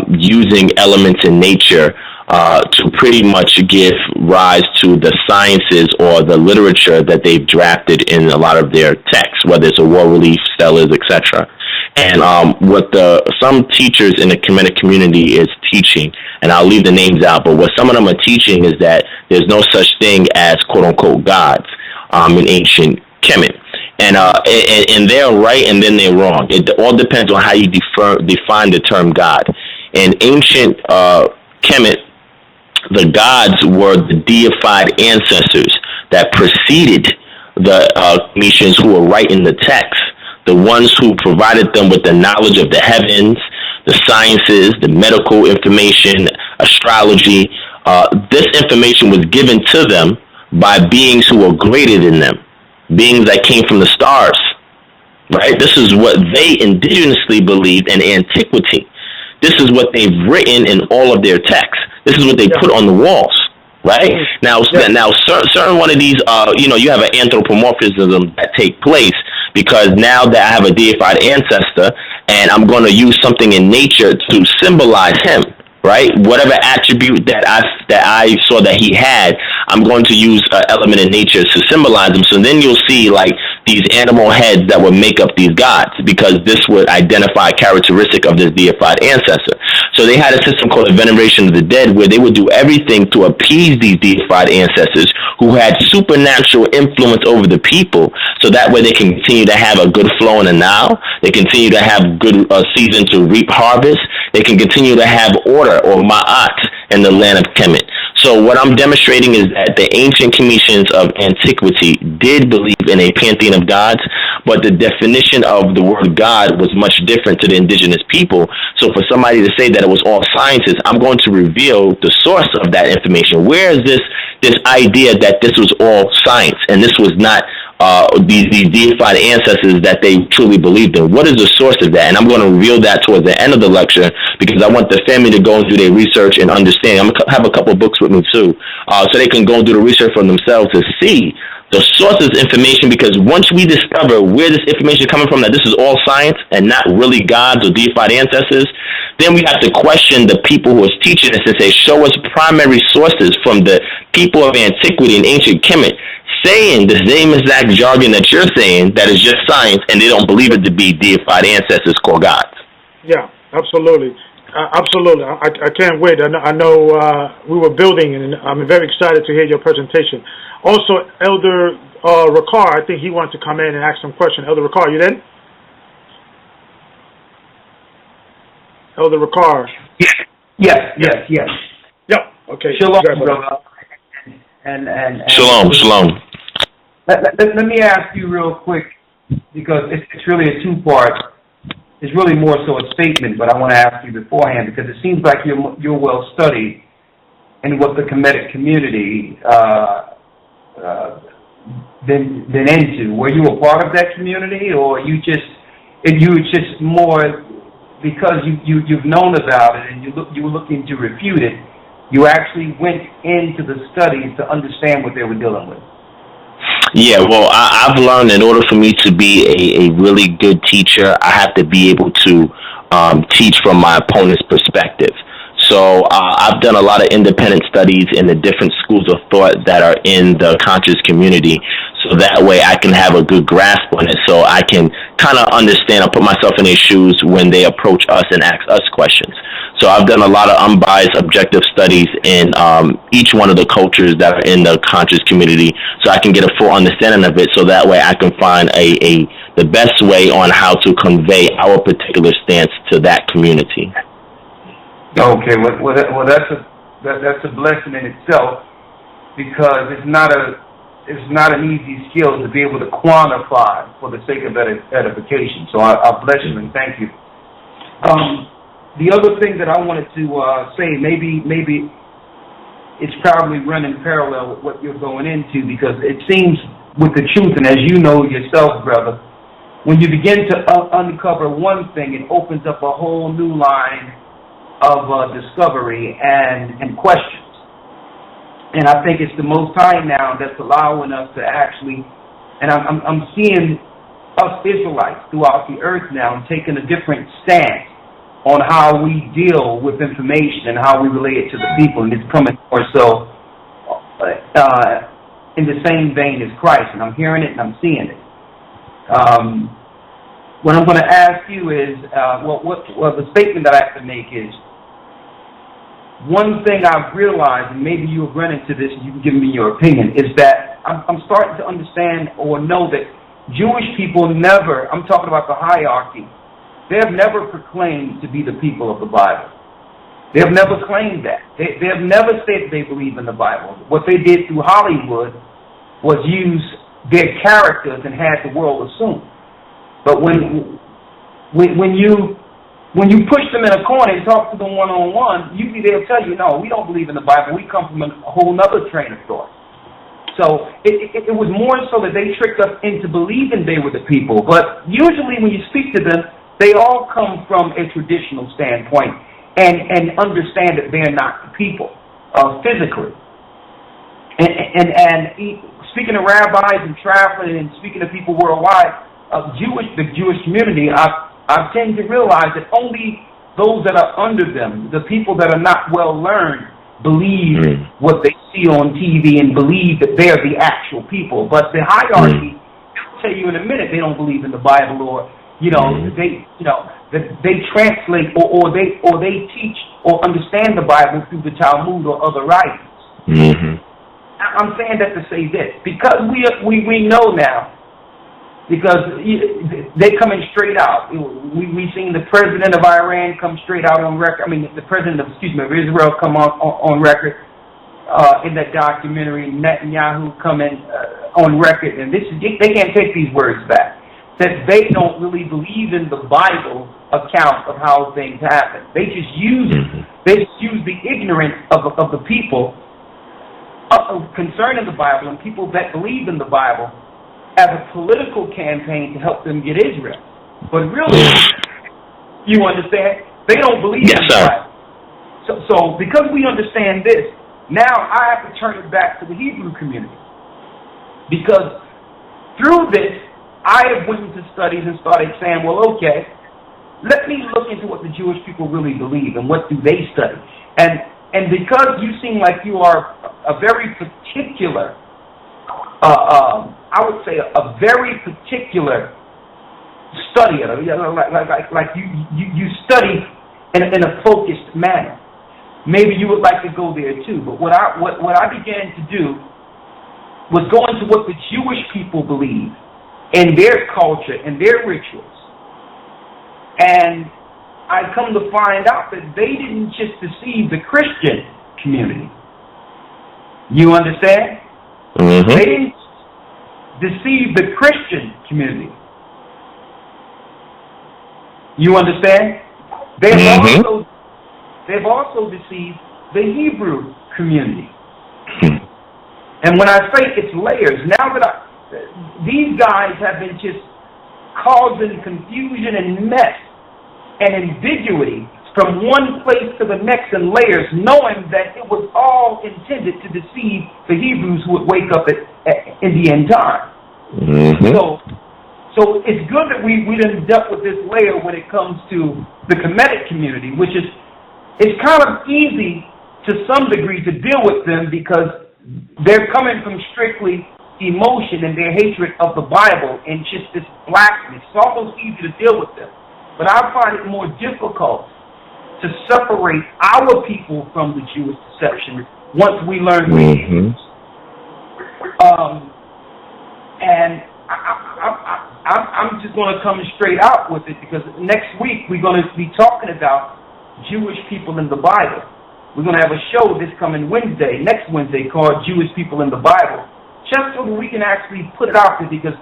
using elements in nature to pretty much give rise to the sciences or the literature that they've drafted in a lot of their texts, whether it's a war relief, stelas, etc. And what some teachers in the Kemetic community is teaching, and I'll leave the names out, but what some of them are teaching is that there's no such thing as quote-unquote gods in ancient Kemet. And they're right and then they're wrong. It all depends on how you define the term God. In ancient Kemet, the gods were the deified ancestors that preceded the Cometians who were writing the text, the ones who provided them with the knowledge of the heavens, the sciences, the medical information, astrology. This information was given to them by beings who were greater than them, beings that came from the stars, right? This is what they indigenously believed in antiquity. This is what they've written in all of their texts. This is what they put on the walls, right? Now certain one of these, you have an anthropomorphism that take place, because now that I have a deified ancestor and I'm going to use something in nature to symbolize him, right? Whatever attribute that I saw that he had, I'm going to use an element in nature to symbolize him. So then you'll see like these animal heads that would make up these gods, because this would identify a characteristic of this deified ancestor. So they had a system called the veneration of the dead, where they would do everything to appease these deified ancestors who had supernatural influence over the people, so that way they can continue to have a good flow in the Nile, they continue to have good season to reap harvest, they can continue to have order or ma'at in the land of Kemet. So what I'm demonstrating is that the ancient Cometians of antiquity did believe in a pantheon of gods, but the definition of the word God was much different to the indigenous people. So for somebody to say that it was all sciences, I'm going to reveal the source of that information. Where is this idea that this was all science and this was not these deified ancestors that they truly believed in? What is the source of that? And I'm going to reveal that towards the end of the lecture, because I want the family to go and do their research and understand. I'm going to have a couple of books with me too, so they can go and do the research for themselves to see the source of this information. Because once we discover where this information is coming from, that this is all science and not really gods or deified ancestors, then we have to question the people who is teaching us and say, show us primary sources from the people of antiquity and ancient Kemet, saying the same exact jargon that you're saying, that is just science, and they don't believe it to be deified ancestors called gods. Yeah, absolutely. Absolutely. I can't wait. I know we were building, and I'm very excited to hear your presentation. Also, Elder Rawchaa, I think he wants to come in and ask some questions. Elder Rawchaa, you there? Elder Rawchaa. Yes. Yep. Okay. Shalom, brother. And Shalom. Let me ask you real quick, because it's really a two-part. It's really more so a statement, but I want to ask you beforehand, because it seems like you're well studied in what the Kemetic community been into. Were you a part of that community, or you just more because you've known about it and you were looking to refute it? You actually went into the studies to understand what they were dealing with. Yeah, well, I've learned in order for me to be a really good teacher, I have to be able to teach from my opponent's perspective. So I've done a lot of independent studies in the different schools of thought that are in the conscious community, so that way I can have a good grasp on it, so I can kind of understand or put myself in their shoes when they approach us and ask us questions. So I've done a lot of unbiased, objective studies in each one of the cultures that are in the conscious community, so I can get a full understanding of it, so that way I can find the best way on how to convey our particular stance to that community. Okay, well that's a blessing in itself, because it's not an easy skill to be able to quantify for the sake of edification. So I bless you and thank you. The other thing that I wanted to say, maybe it's probably running parallel with what you're going into, because it seems with the truth, and as you know yourself, brother, when you begin to uncover one thing, it opens up a whole new line of discovery and questions. And I think it's the Most High now that's allowing us to actually, and I'm seeing us Israelites throughout the earth now taking a different stance on how we deal with information and how we relate it to the people, and it's coming more so in the same vein as Christ, and I'm hearing it and I'm seeing it. What I'm going to ask you is, the statement that I have to make is, one thing I've realized, and maybe you've run into this and you can give me your opinion, is that I'm starting to understand or know that Jewish people never, I'm talking about the hierarchy, they have never proclaimed to be the people of the Bible. They have never claimed that. They have never said they believe in the Bible. What they did through Hollywood was use their characters and had the world assume. But when you push them in a corner and talk to them one-on-one, usually they'll tell you, no, we don't believe in the Bible. We come from a whole other train of thought. So it was more so that they tricked us into believing they were the people. But usually when you speak to them, they all come from a traditional standpoint and understand that they're not the people physically. And speaking of rabbis and traveling and speaking to people worldwide, the Jewish community, I tend to realize that only those that are under them, the people that are not well learned, believe what they see on TV and believe that they're the actual people. But the hierarchy, I'll tell you in a minute, they don't believe in the Bible, or they translate or they teach or understand the Bible through the Talmud or other writings. I'm saying that to say this because we know now. Because they're coming straight out. We've seen the president of Iran come straight out on record. I mean, the president of Israel come on record in that documentary. Netanyahu coming on record, and they can't take these words back. That they don't really believe in the Bible account of how things happen. They just use the ignorance of the people concerning the Bible and people that believe in the Bible as a political campaign to help them get Israel. But really, you understand, they don't believe in the Bible. So because we understand this, now I have to turn it back to the Hebrew community. Because through this, I have went into studies and started saying, well, okay, let me look into what the Jewish people really believe and what do they study. And because you seem like you are a very particular I would say a very particular study, like you study in a focused manner. Maybe you would like to go there too. But what I began to do was go into what the Jewish people believe in their culture and their rituals, and I come to find out that they didn't just deceive the Christian community. You understand? They didn't deceive the Christian community. You understand? They've also deceived the Hebrew community. And when I say it's layers, now that these guys have been just causing confusion and mess and ambiguity from one place to the next in layers, knowing that it was all intended to deceive the Hebrews who would wake up in the end time. So it's good that we done dealt with this layer when it comes to the Kemetic community, which is it's kind of easy to some degree to deal with them because they're coming from strictly emotion and their hatred of the Bible and just this blackness. It's almost easy to deal with them. But I find it more difficult to separate our people from the Jewish deception once we learn the and I'm just going to come straight out with it because next week we're going to be talking about Jewish people in the Bible. We're going to have a show this coming next Wednesday, called Jewish People in the Bible, just so that we can actually put it out there because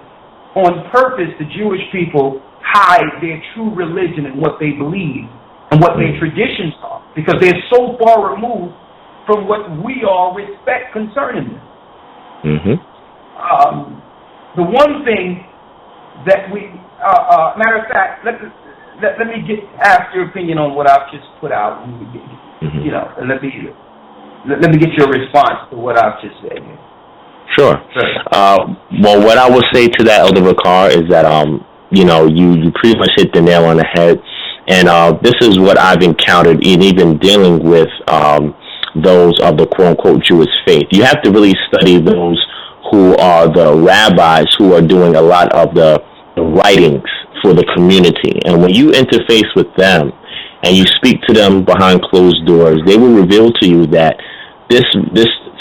on purpose the Jewish people hide their true religion and what they believe and what their traditions are because they're so far removed from what we all respect concerning them. The one thing that we, matter of fact, let me ask your opinion on what I've just put out. You know, and let me get your response to what I've just said. Sure. Well, what I would say to that, Elder Rawchaa, is that you pretty much hit the nail on the head, and this is what I've encountered in even dealing with those of the quote unquote Jewish faith. You have to really study those who are the rabbis who are doing a lot of the writings for the community. And when you interface with them and you speak to them behind closed doors, they will reveal to you that this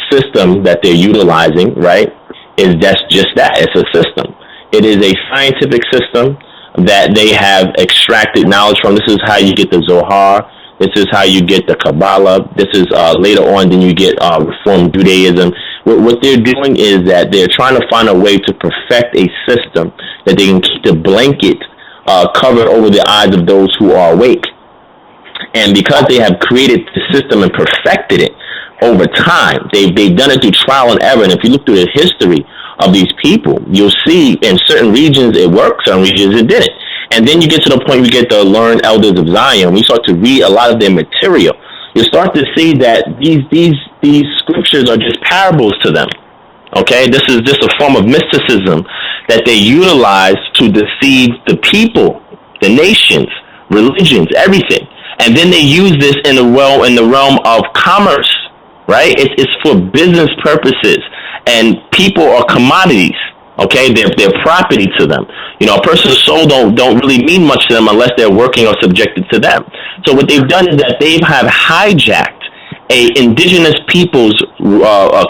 system that they're utilizing, right, is just that. It's a system. It is a scientific system that they have extracted knowledge from. This is how you get the Zohar. This is how you get the Kabbalah. This is later on, then you get Reform Judaism. What they're doing is that they're trying to find a way to perfect a system that they can keep the blanket covered over the eyes of those who are awake. And because they have created the system and perfected it over time, they've done it through trial and error. And if you look through the history of these people, you'll see in certain regions it worked, certain regions it didn't. And then you get to the point you get the learned elders of Zion. We start to read a lot of their material. You start to see that these scriptures are just parables to them. Okay, this is just a form of mysticism that they utilize to deceive the people, the nations, religions, everything. And then they use this in the realm of commerce, right? It's for business purposes, and people are commodities. Okay, they're property to them. You know, a person's soul don't really mean much to them unless they're working or subjected to them. So what they've done is that they have hijacked a indigenous people's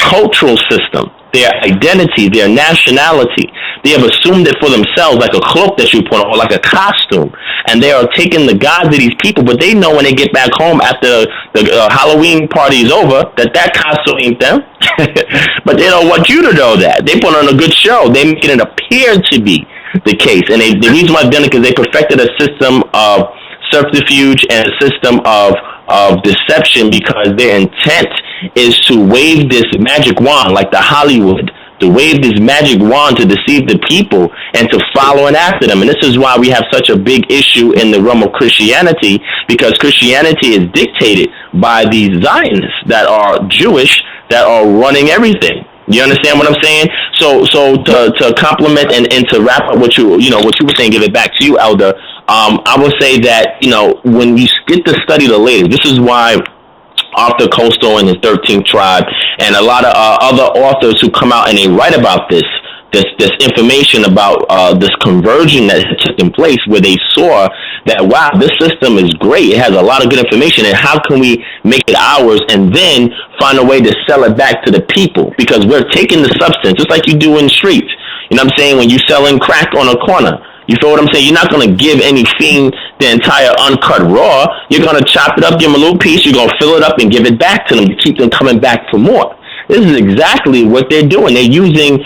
cultural system, their identity, their nationality. They have assumed it for themselves like a cloak that you put on, or like a costume. And they are taking the gods of these people, but they know when they get back home after the Halloween party is over that costume ain't them. But they don't want you to know that. They put on a good show. They make it appear to be the case. And the reason why they've done it is because they perfected a system of subterfuge and a system of deception, because their intent is to wave this magic wand like the Hollywood, to wave this magic wand to deceive the people and to follow and after them. And this is why we have such a big issue in the realm of Christianity, because Christianity is dictated by these Zionists that are Jewish, that are running everything. You understand what I'm saying? So to complement and to wrap up what you were saying, give it back to you, Elder. I will say that, when you get to study the latest, this is why Arthur Coastal and his 13th Tribe and a lot of other authors who come out and they write about this information about this conversion that has taken place, where they saw that, wow, this system is great. It has a lot of good information, and how can we make it ours and then find a way to sell it back to the people? Because we're taking the substance, just like you do in the streets. You know what I'm saying? When you're selling crack on a corner, you feel what I'm saying? You're not going to give any fiend the entire uncut raw. You're going to chop it up, give them a little piece. You're going to fill it up and give it back to them to keep them coming back for more. This is exactly what they're doing. They're using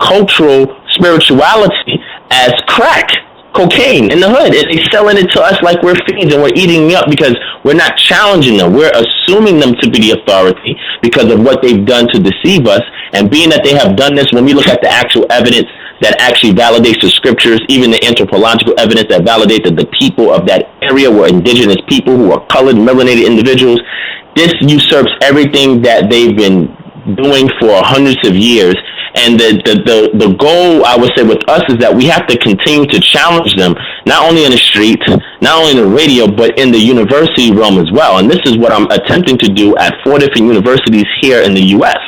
cultural spirituality as crack, cocaine in the hood. And they're selling it to us like we're fiends, and we're eating it up because we're not challenging them. We're assuming them to be the authority because of what they've done to deceive us. And being that they have done this, when we look at the actual evidence that actually validates the scriptures, even the anthropological evidence that validates that the people of that area were indigenous people who are colored, melanated individuals, this usurps everything that they've been doing for hundreds of years. And the goal, I would say, with us is that we have to continue to challenge them, not only in the streets, not only in the radio, but in the university realm as well. And this is what I'm attempting to do at 4 different universities here in the U.S.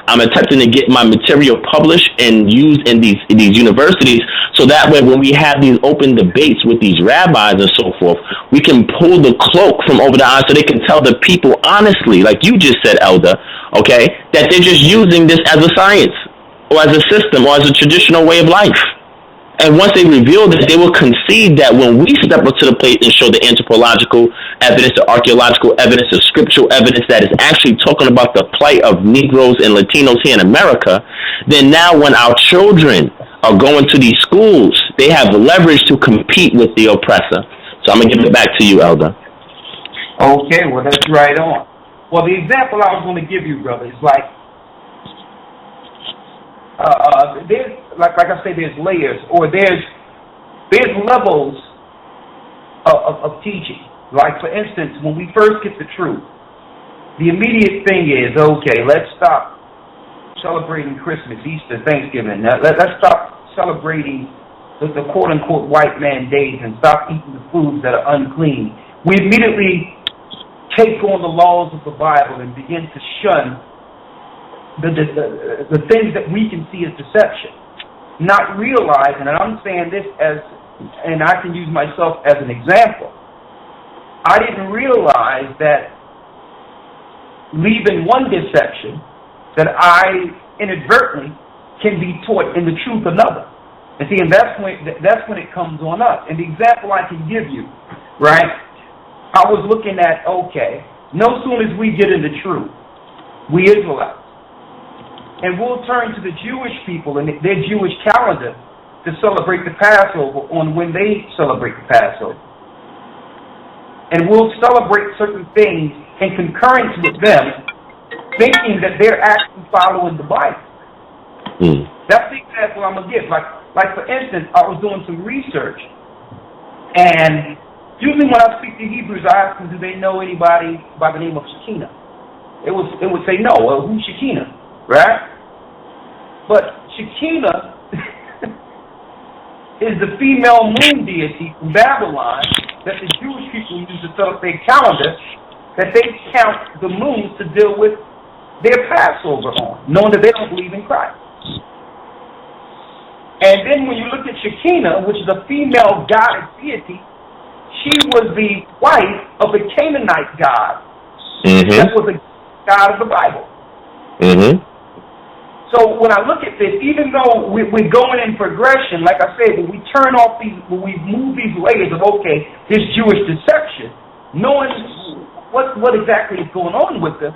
I'm attempting to get my material published and used in these universities, so that way when we have these open debates with these rabbis and so forth, we can pull the cloak from over the eyes so they can tell the people honestly, like you just said, Elder, okay, that they're just using this as a science or as a system or as a traditional way of life. And once they reveal this, they will concede that when we step up to the plate and show the anthropological evidence, the archaeological evidence, the scriptural evidence that is actually talking about the plight of Negroes and Latinos here in America, then now when our children are going to these schools, they have leverage to compete with the oppressor. So I'm going to give it back to you, Elder. Okay, well, that's right on. Well, the example I was going to give you, brother, is like, there's, like I say, there's layers, or there's levels of teaching. Like, for instance, when we first get the truth, the immediate thing is, okay, let's stop celebrating Christmas, Easter, Thanksgiving. Now, let's stop celebrating the quote-unquote white man days and stop eating the foods that are unclean. We immediately take on the laws of the Bible and begin to shun the things that we can see as deception, not realizing, and I'm saying this as, and I can use myself as an example, I didn't realize that leaving one deception, that I inadvertently can be taught in the truth another. And see, and that's when it comes on us. And the example I can give you, right? I was looking at, okay, no sooner as we get in the truth, we Israelites, and we'll turn to the Jewish people and their Jewish calendar to celebrate the Passover on when they celebrate the Passover. And we'll celebrate certain things in concurrence with them, thinking that they're actually following the Bible. That's the example I'm going to give. Like for instance, I was doing some research, and usually when I speak to Hebrews, I ask them, do they know anybody by the name of Shekinah? It would say no. Well, who's Shekinah, right? But Shekinah is the female moon deity from Babylon that the Jewish people use to set up their calendar, that they count the moons to deal with their Passover on, knowing that they don't believe in Christ. And then when you look at Shekinah, which is a female goddess deity, she was the wife of a Canaanite god. That was a god of the Bible. So when I look at this, even though we're going in progression, like I said, when we turn off when we move these layers of, okay, this Jewish deception, knowing what exactly is going on with them,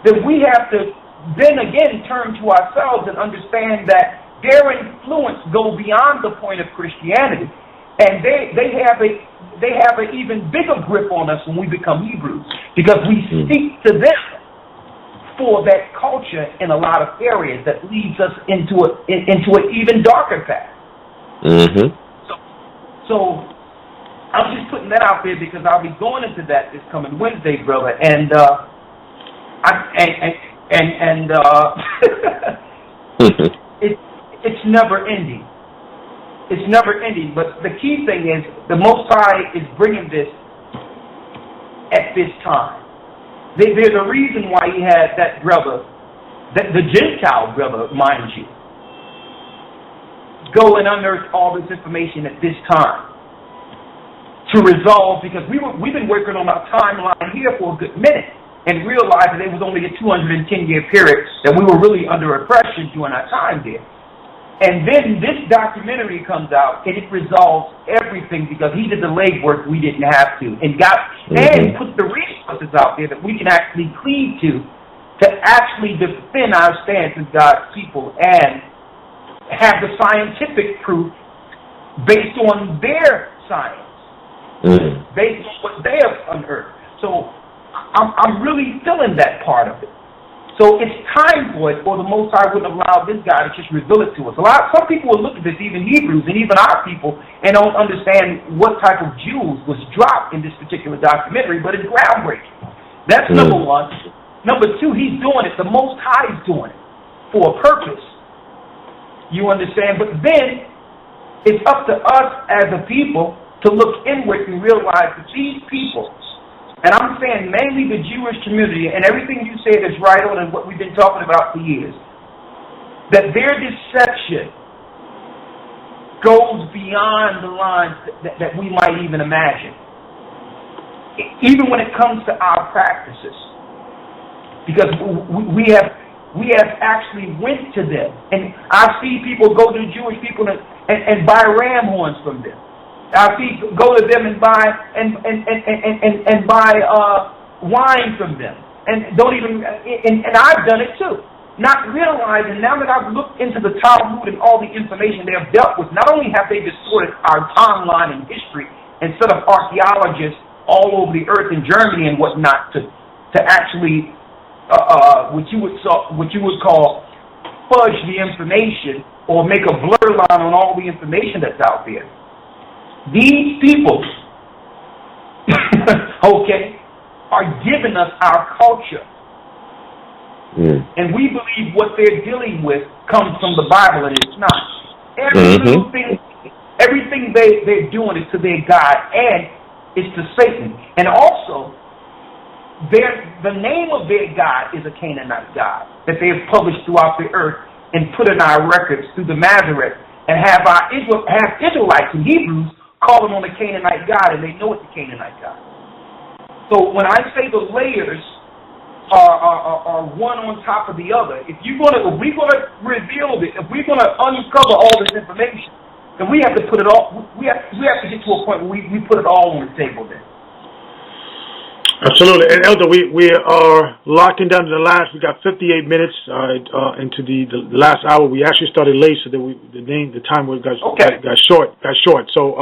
then we have to then again turn to ourselves and understand that their influence go beyond the point of Christianity, and they have an even bigger grip on us when we become Hebrews, because we speak to them for that culture in a lot of areas that leads us into an even darker path. So I'm just putting that out there because I'll be going into that this coming Wednesday, brother, and it's never ending. It's never ending. But the key thing is the Most High is bringing this at this time. There's a reason why he had that brother, the Gentile brother, mind you, go and unearth all this information at this time to resolve, because we've been working on our timeline here for a good minute and realized that it was only a 210-year period that we were really under oppression during our time there. And then this documentary comes out and it resolves everything because he did the legwork we didn't have to, and and put the resources out there that we can actually cleave to actually defend our stance as God's people and have the scientific proof based on their science, based on what they have unearthed. So I'm really feeling that part of it. So it's time for it, or the Most High wouldn't allow this guy to just reveal it to us. Some people will look at this, even Hebrews and even our people, and don't understand what type of jewels was dropped in this particular documentary, but it's groundbreaking. That's number one. Number two, he's doing it. The Most High is doing it for a purpose. You understand? But then it's up to us as a people to look inward and realize that these people, and I'm saying mainly the Jewish community, and everything you said is right on and what we've been talking about for years, that their deception goes beyond the lines that we might even imagine. Even when it comes to our practices. Because we have actually went to them. And I see people go to the Jewish people and buy ram horns from them. I see go to them and buy wine from them, and don't even and I've done it too, not realizing now that I've looked into the Talmud and all the information they have dealt with. Not only have they distorted our timeline and history and set up archaeologists all over the earth in Germany and whatnot to actually what you would call fudge the information or make a blur line on all the information that's out there. These people, okay, are giving us our culture. And we believe what they're dealing with comes from the Bible, and it's not. Everything they're doing is to their God, and it's to Satan. And also, the name of their God is a Canaanite God that they have published throughout the earth and put in our records through the Masoret, and have Israelites and Hebrews calling on the Canaanite God, and they know it's the Canaanite God. So when I say the layers are one on top of the other, if we're going to reveal this, if we're going to uncover all this information, then we have to put it all. We have to get to a point where we put it all on the table. Then Absolutely. And Elder, we are locking down to the last. We got 58 minutes into the last hour. We actually started late, so that the time got short. So,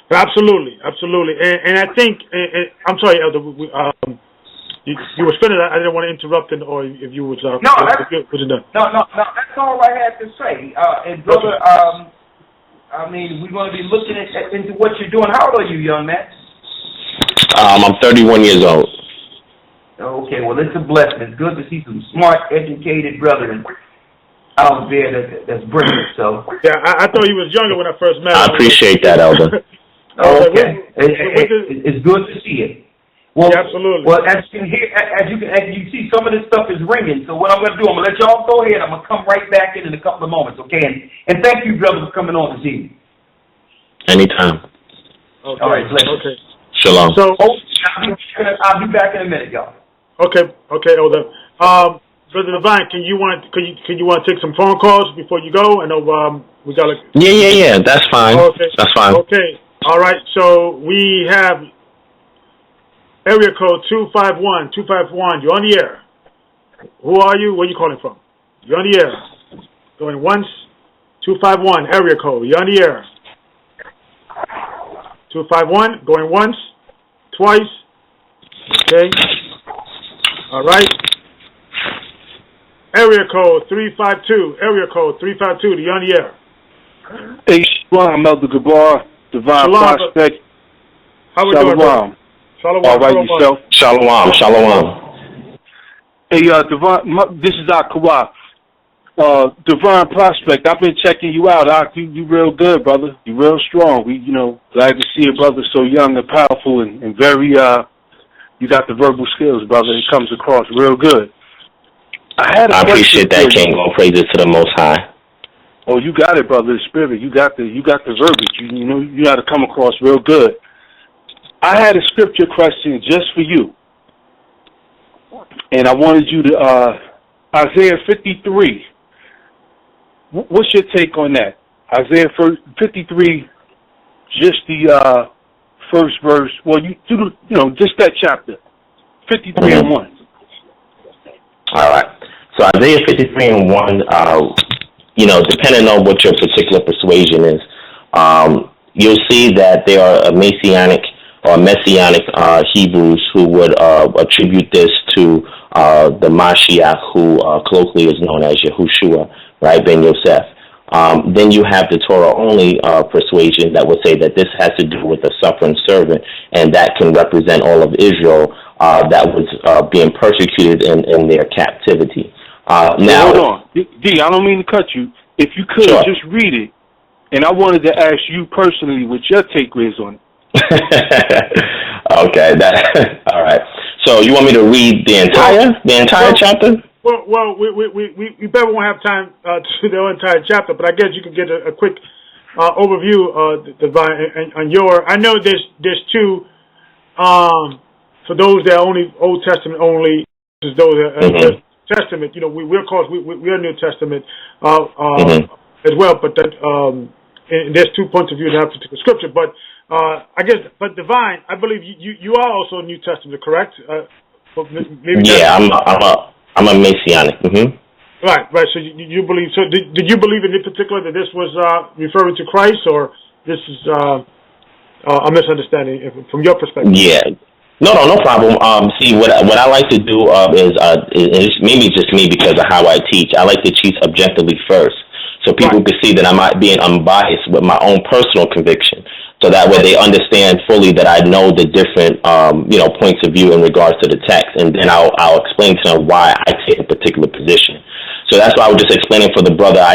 but absolutely. And I think, I'm sorry, Elder. You were finished. I didn't want to interrupt, or if you was no, that's all I had to say. And brother, I mean, we're going to be looking into what you're doing. How old are you, young man? I'm 31 years old. Okay, well, it's a blessing. It's good to see some smart, educated brethren out there that's brilliant. So yeah, I thought he was younger when I first met him. I appreciate that, Elder. Okay, it's good to see it. Well, yeah, absolutely. Well, as you can hear, as you see, some of this stuff is ringing. So what I'm going to do, I'm going to let y'all go ahead. I'm going to come right back in a couple of moments, okay? And thank you, brother, for coming on this evening. Anytime. Okay. All right, bless you. Okay. Shalom. So I'll be back in a minute, y'all. Okay, Elder. Brother Divine, can you want to take some phone calls before you go? I know we got like. Yeah. That's fine. Okay. That's fine. Okay. All right. So we have area code 251. 251. You're on the air. Who are you? Where are you calling from? You're on the air. Going once. 251. Area code. You're on the air. 251. Going once. Twice. Okay. All right. Area code 352. Area code 352. You're on the air. Hey, Shalom, Elder Gabar, Divine Prospect. How we doing, bro? Shalom. All right, yourself? Shalom. Hey, Divine, this is Akawa. Divine Prospect, I've been checking you out. You real good, brother. You real strong. Glad to see a brother so young and powerful and very, you got the verbal skills, brother. It comes across real good. I appreciate that, King. All praises to the Most High. Oh, you got it, brother. The spirit. You got the verbiage. You got to come across real good. I had a scripture question just for you, and I wanted you to Isaiah 53. What's your take on that? Isaiah 53, just the first verse. Well, just that chapter, 53 and 1. All right. So Isaiah 53 and 1. Depending on what your particular persuasion is, you'll see that there are messianic Hebrews who would attribute this to the Mashiach, who colloquially is known as Yahushua, right, Ben Yosef. Then you have the Torah-only persuasion that would say that this has to do with a suffering servant, and that can represent all of Israel that was being persecuted in their captivity. Now, hold on. D, I don't mean to cut you. If you could, just read it. And I wanted to ask you personally what your take is on it. Okay. All right. So you want me to read the entire chapter? Well, we better won't have time to the entire chapter, but I guess you can get a quick overview, Divine, on your. I know there's two. For those that are only Old Testament only, those that Testament. We're New Testament as well, but that and there's 2 points of view to have to take the scripture. But I guess, but Divine, I believe you are also New Testament, correct? I'm a Messianic. Right. So you believe? So did you believe in particular that this was referring to Christ, or this is a misunderstanding from your perspective? Yeah. No problem. See, what I like to do is maybe just me because of how I teach. I like to teach objectively first, so people can see that I'm not being unbiased with my own personal conviction. So that way they understand fully that I know the different, points of view in regards to the text, and then I'll explain to them why I take a particular position. So that's why I was just explaining for the brother. I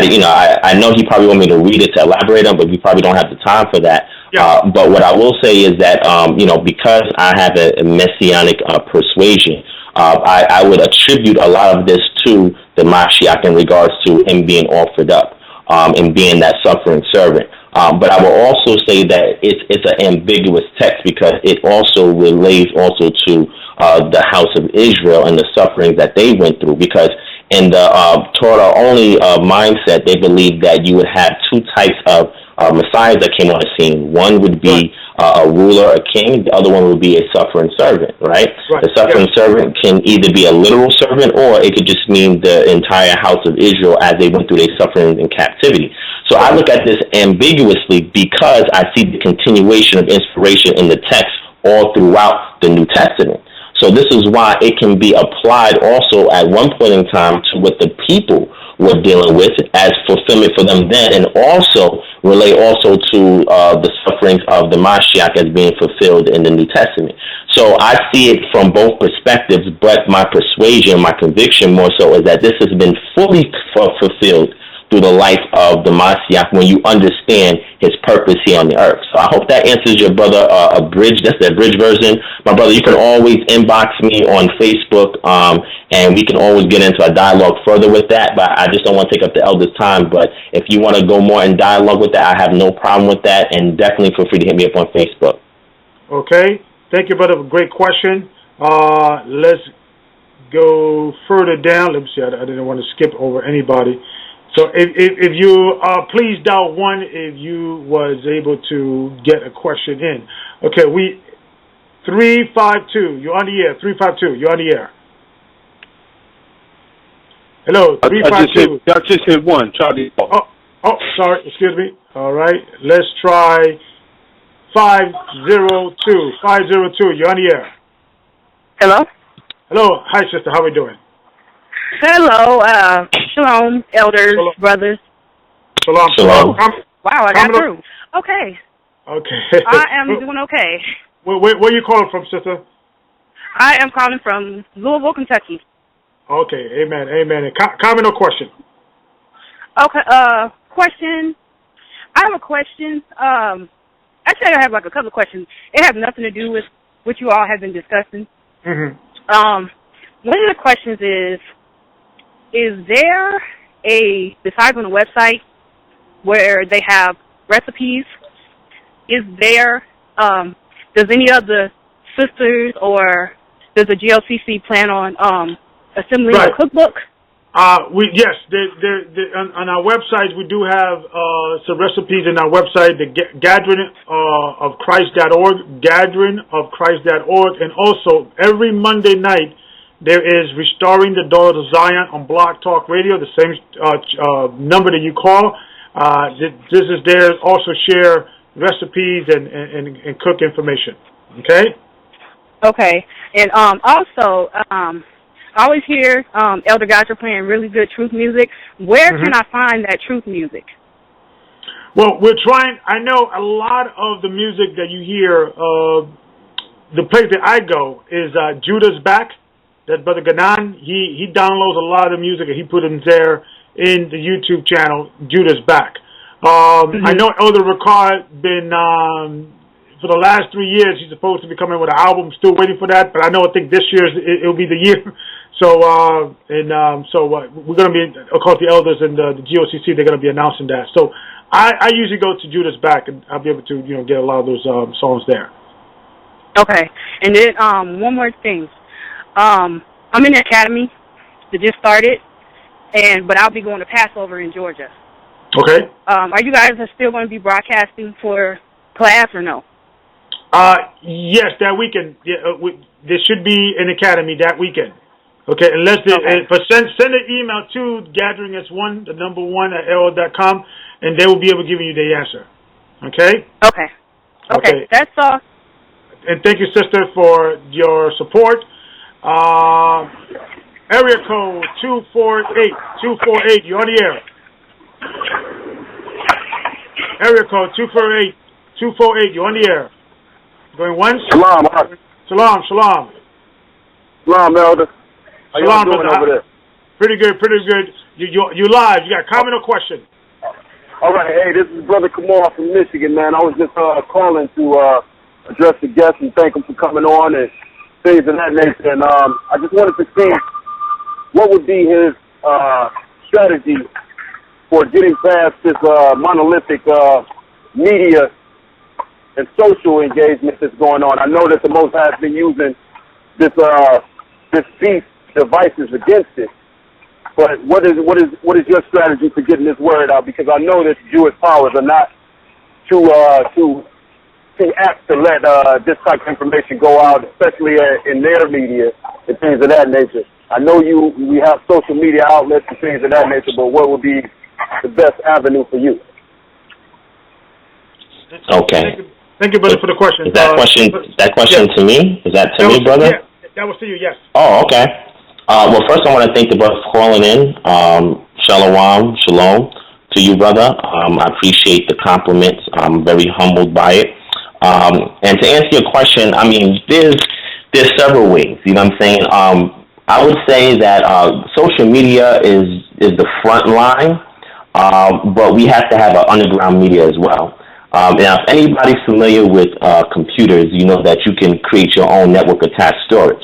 know he probably want me to read it to elaborate on, but we probably don't have the time for that. Yeah. But what I will say is that, because I have a messianic persuasion, I would attribute a lot of this to the Mashiach in regards to him being offered up and being that suffering servant. But I will also say that it's an ambiguous text because it also relates also to the house of Israel and the sufferings that they went through. Because in the Torah-only mindset, they believe that you would have two types of messiahs that came on the scene. One would be a ruler, a king. The other one would be a suffering servant, right? The suffering servant can either be a literal servant, or it could just mean the entire house of Israel as they went through their suffering in captivity. So I look at this ambiguously because I see the continuation of inspiration in the text all throughout the New Testament. So this is why it can be applied also at one point in time to what the people were dealing with as fulfillment for them then, and also relate also to the sufferings of the Mashiach as being fulfilled in the New Testament. So I see it from both perspectives, but my persuasion, my conviction more so is that this has been fully fulfilled through the life of the Mashiach when you understand his purpose here on the earth. So I hope that answers your brother a bridge. That's the bridge version. My brother, you can always inbox me on Facebook, and we can always get into a dialogue further with that, but I just don't want to take up the elder's time. But if you want to go more in dialogue with that, I have no problem with that, and definitely feel free to hit me up on Facebook. Okay. Thank you, brother. Great question. Let's go further down. Let me see. I didn't want to skip over anybody. So if you please dial 1 if you was able to get a question in. Okay, 352. You're on the air. 352. You're on the air. Hello, 352. I just hit one. Try to. Oh, sorry. Excuse me. All right. Let's try 502. 502. You're on the air. Hello. Hello. Hi, sister. How are we doing? Hello, shalom, elders, brothers. Shalom. Wow, I got through. Okay. Okay. I am doing okay. Where are you calling from, sister? I am calling from Louisville, Kentucky. Okay, amen. Comment or question? Okay, question. I have a question. Actually, I have like a couple of questions. It has nothing to do with what you all have been discussing. Mm-hmm. One of the questions is there besides on the website where they have recipes, is there, does any of the sisters or does the GOCC plan on assembling a cookbook? Yes, on our website we do have some recipes in our website, the gatheringofchrist.org, gatheringofchrist.org, and also every Monday night there is Restoring the Daughters of Zion on Blog Talk Radio, the same number that you call. This is there. Also share recipes and cook information. Okay? Okay. And also, I always hear Elder Rawchaa playing really good truth music. Where can I find that truth music? Well, we're trying. I know a lot of the music that you hear, the place that I go is Judah's Back. That Brother Ganan, he downloads a lot of the music and he put it there in the YouTube channel, Judah's Back. I know Elder Rawchaa been, for the last 3 years, he's supposed to be coming with an album, still waiting for that, but I think this year it'll be the year. So, we're going to be, of course, the elders and the GOCC, they're going to be announcing that. So I usually go to Judah's Back and I'll be able to, get a lot of those songs there. Okay. And then one more thing. I'm in the academy that just started, but I'll be going to Passover in Georgia. Okay. Are you guys still going to be broadcasting for class or no? Yes, that weekend. Yeah, there should be an academy that weekend. Okay, unless but send an email to gatheringas1, the number 1 at AOL.com, and they will be able to give you the answer. Okay. Okay. That's all. And thank you, sister, for your support. Area code 248. You're on the air. Area code 248. You're on the air. Going once? Shalom. Shalom, Elder. How you doing over there? Pretty good. You live. You got a comment or question? All right. Hey, this is Brother Kamal from Michigan, man. I was just calling to address the guest and thank him for coming on and things of that nature. And I just wanted to see what would be his strategy for getting past this monolithic media and social engagement that's going on. I know that the Most High has been using this beast devices against it. But what is your strategy for getting this word out? Because I know that Jewish powers are not to act to let this type of information go out, especially in their media and things of that nature? I know we have social media outlets and things of that nature, but what would be the best avenue for you? Okay. Thank you, brother, for the question. Is that question yeah. to me? Is that to me, brother? Yeah, that was to you, yes. Oh, okay. Well, first I want to thank the brother for calling in. Shalom to you, brother. I appreciate the compliments. I'm very humbled by it. And to answer your question, I mean, there's several ways. You know what I'm saying? I would say that social media is the front line, but we have to have an underground media as well. Now, if anybody's familiar with computers, you know that you can create your own network-attached storage.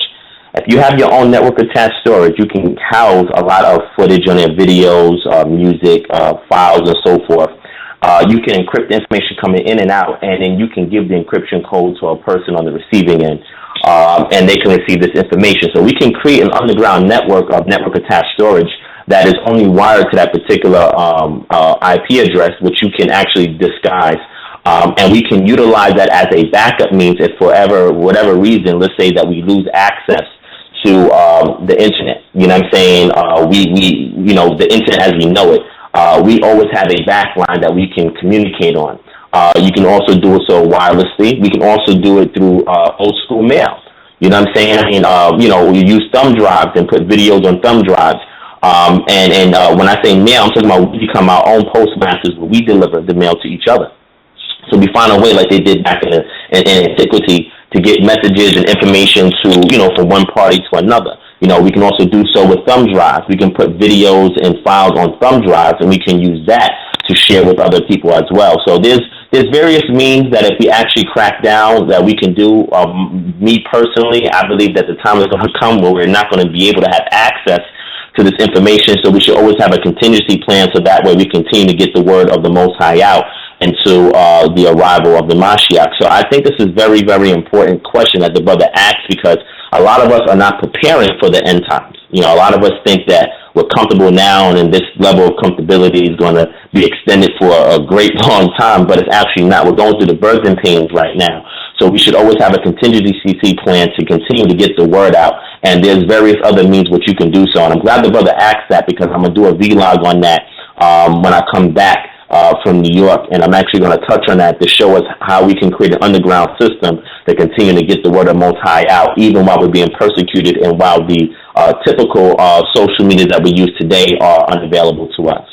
If you have your own network-attached storage, you can house a lot of footage on their videos, music, files, and so forth. You can encrypt the information coming in and out, and then you can give the encryption code to a person on the receiving end, and they can receive this information. So we can create an underground network of network-attached storage that is only wired to that particular IP address, which you can actually disguise. And we can utilize that as a backup means if for whatever reason, let's say that we lose access to the internet. You know what I'm saying? The internet as we know it, we always have a backline that we can communicate on. You can also do it so wirelessly. We can also do it through old school mail. You know what I'm saying? I mean, we use thumb drives and put videos on thumb drives. And when I say mail, I'm talking about we become our own postmasters, but we deliver the mail to each other. So we find a way, like they did back in antiquity, to get messages and information from one party to another. We can also do so with thumb drives. We can put videos and files on thumb drives, and we can use that to share with other people as well. So there's various means that if we actually crack down that we can do. Me personally, I believe that the time is going to come where we're not going to be able to have access to this information. So we should always have a contingency plan so that way we continue to get the word of the Most High out into the arrival of the Mashiach. So I think this is very, very important question that the brother asked, because a lot of us are not preparing for the end times. A lot of us think that we're comfortable now, and then this level of comfortability is going to be extended for a great long time, but it's actually not. We're going through the birthing pains right now. So we should always have a contingency plan to continue to get the word out. And there's various other means which you can do so. And I'm glad the brother asked that, because I'm going to do a vlog on that when I come back from New York, and I'm actually going to touch on that to show us how we can create an underground system to continue to get the word of Most High out, even while we're being persecuted and while the typical social media that we use today are unavailable to us.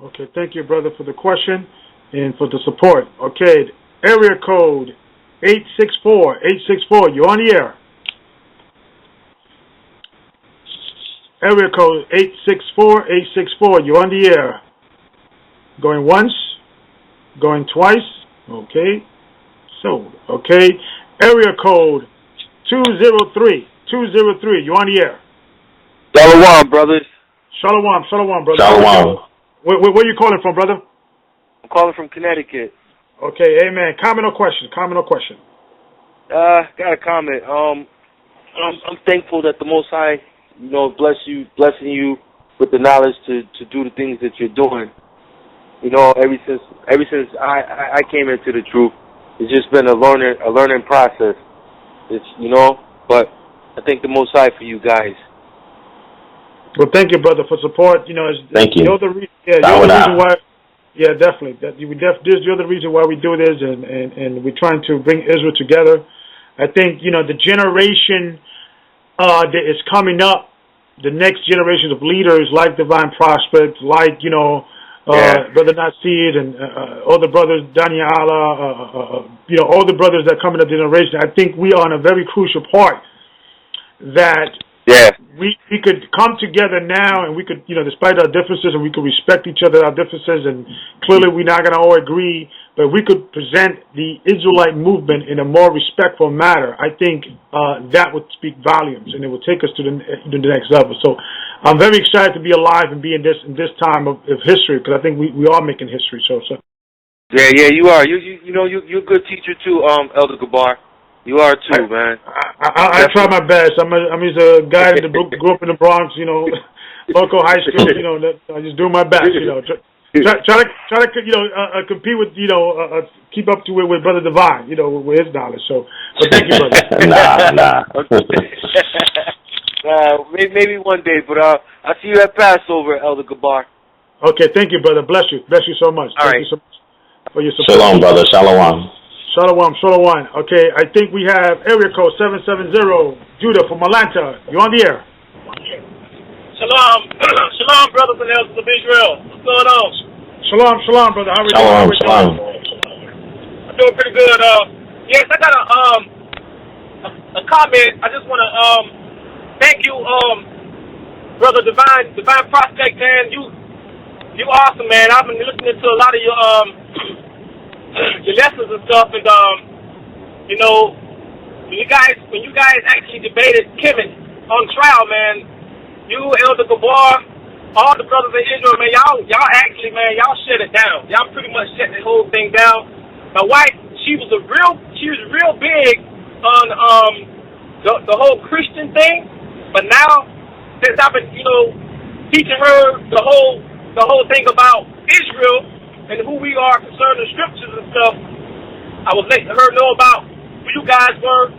Okay, thank you, brother, for the question and for the support. Okay, area code 864, you're on the air. Area code 864, you're on the air. Going once, going twice, okay, so, okay, area code 203, you're on the air. Shalom, brothers. Shalom, brother. Shalom. Where are you calling from, brother? I'm calling from Connecticut. Okay, amen. Comment or question? Got a comment. I'm thankful that the Most High, blessing you with the knowledge to do the things that you're doing. Ever since I came into the truth, it's just been a learning process. But I thank the Most High for you guys. Well, thank you, brother, for support. Thank you. You're the reason why. Yeah, definitely. You're the reason why we do this, and we're trying to bring Israel together. I think the generation that is coming up, the next generation of leaders like Divine Prospect, like Brother Nasir and all the brothers, Daniela, all the brothers that come in the generation. I think we are on a very crucial part that we could come together now, and we could, despite our differences, and we could respect each other, our differences, and clearly we're not going to all agree, but we could present the Israelite movement in a more respectful manner. I think that would speak volumes, and it would take us to the next level. So I'm very excited to be alive and be in this time of history, because I think we are making history. So. Yeah, you are. You're a good teacher too, Elder Gabar. You are too, man. I try my best. I'm just a guy that grew up in the Bronx, local high school. I just do my best, Try to compete with keep up to it with Brother Divine, with his knowledge. So, but thank you, brother. Nah. Maybe one day, but I'll see you at Passover, Elder Gabar. Okay, thank you, brother. Bless you so much. Thank you so much for your support. Shalom, brother. Shalom. Okay, I think we have area code 770, Judah from Atlanta. You're on the air. Shalom, brothers and elders of Israel. What's going on? Shalom, brother. How are you doing? Shalom. I'm doing pretty good. Yes, I got a comment. I just want to thank you, brother Divine Prospect, man. You awesome, man. I've been listening to a lot of your lessons and stuff, and when you guys actually debated kemet on trial, man. You, Elder Gabar, all the brothers in Israel, man, y'all actually, man, y'all shut it down. Y'all pretty much shut the whole thing down. My wife, she was real big on the whole Christian thing, but now since I've been, teaching her the whole thing about Israel and who we are concerning the scriptures and stuff, I was letting her know about who you guys were.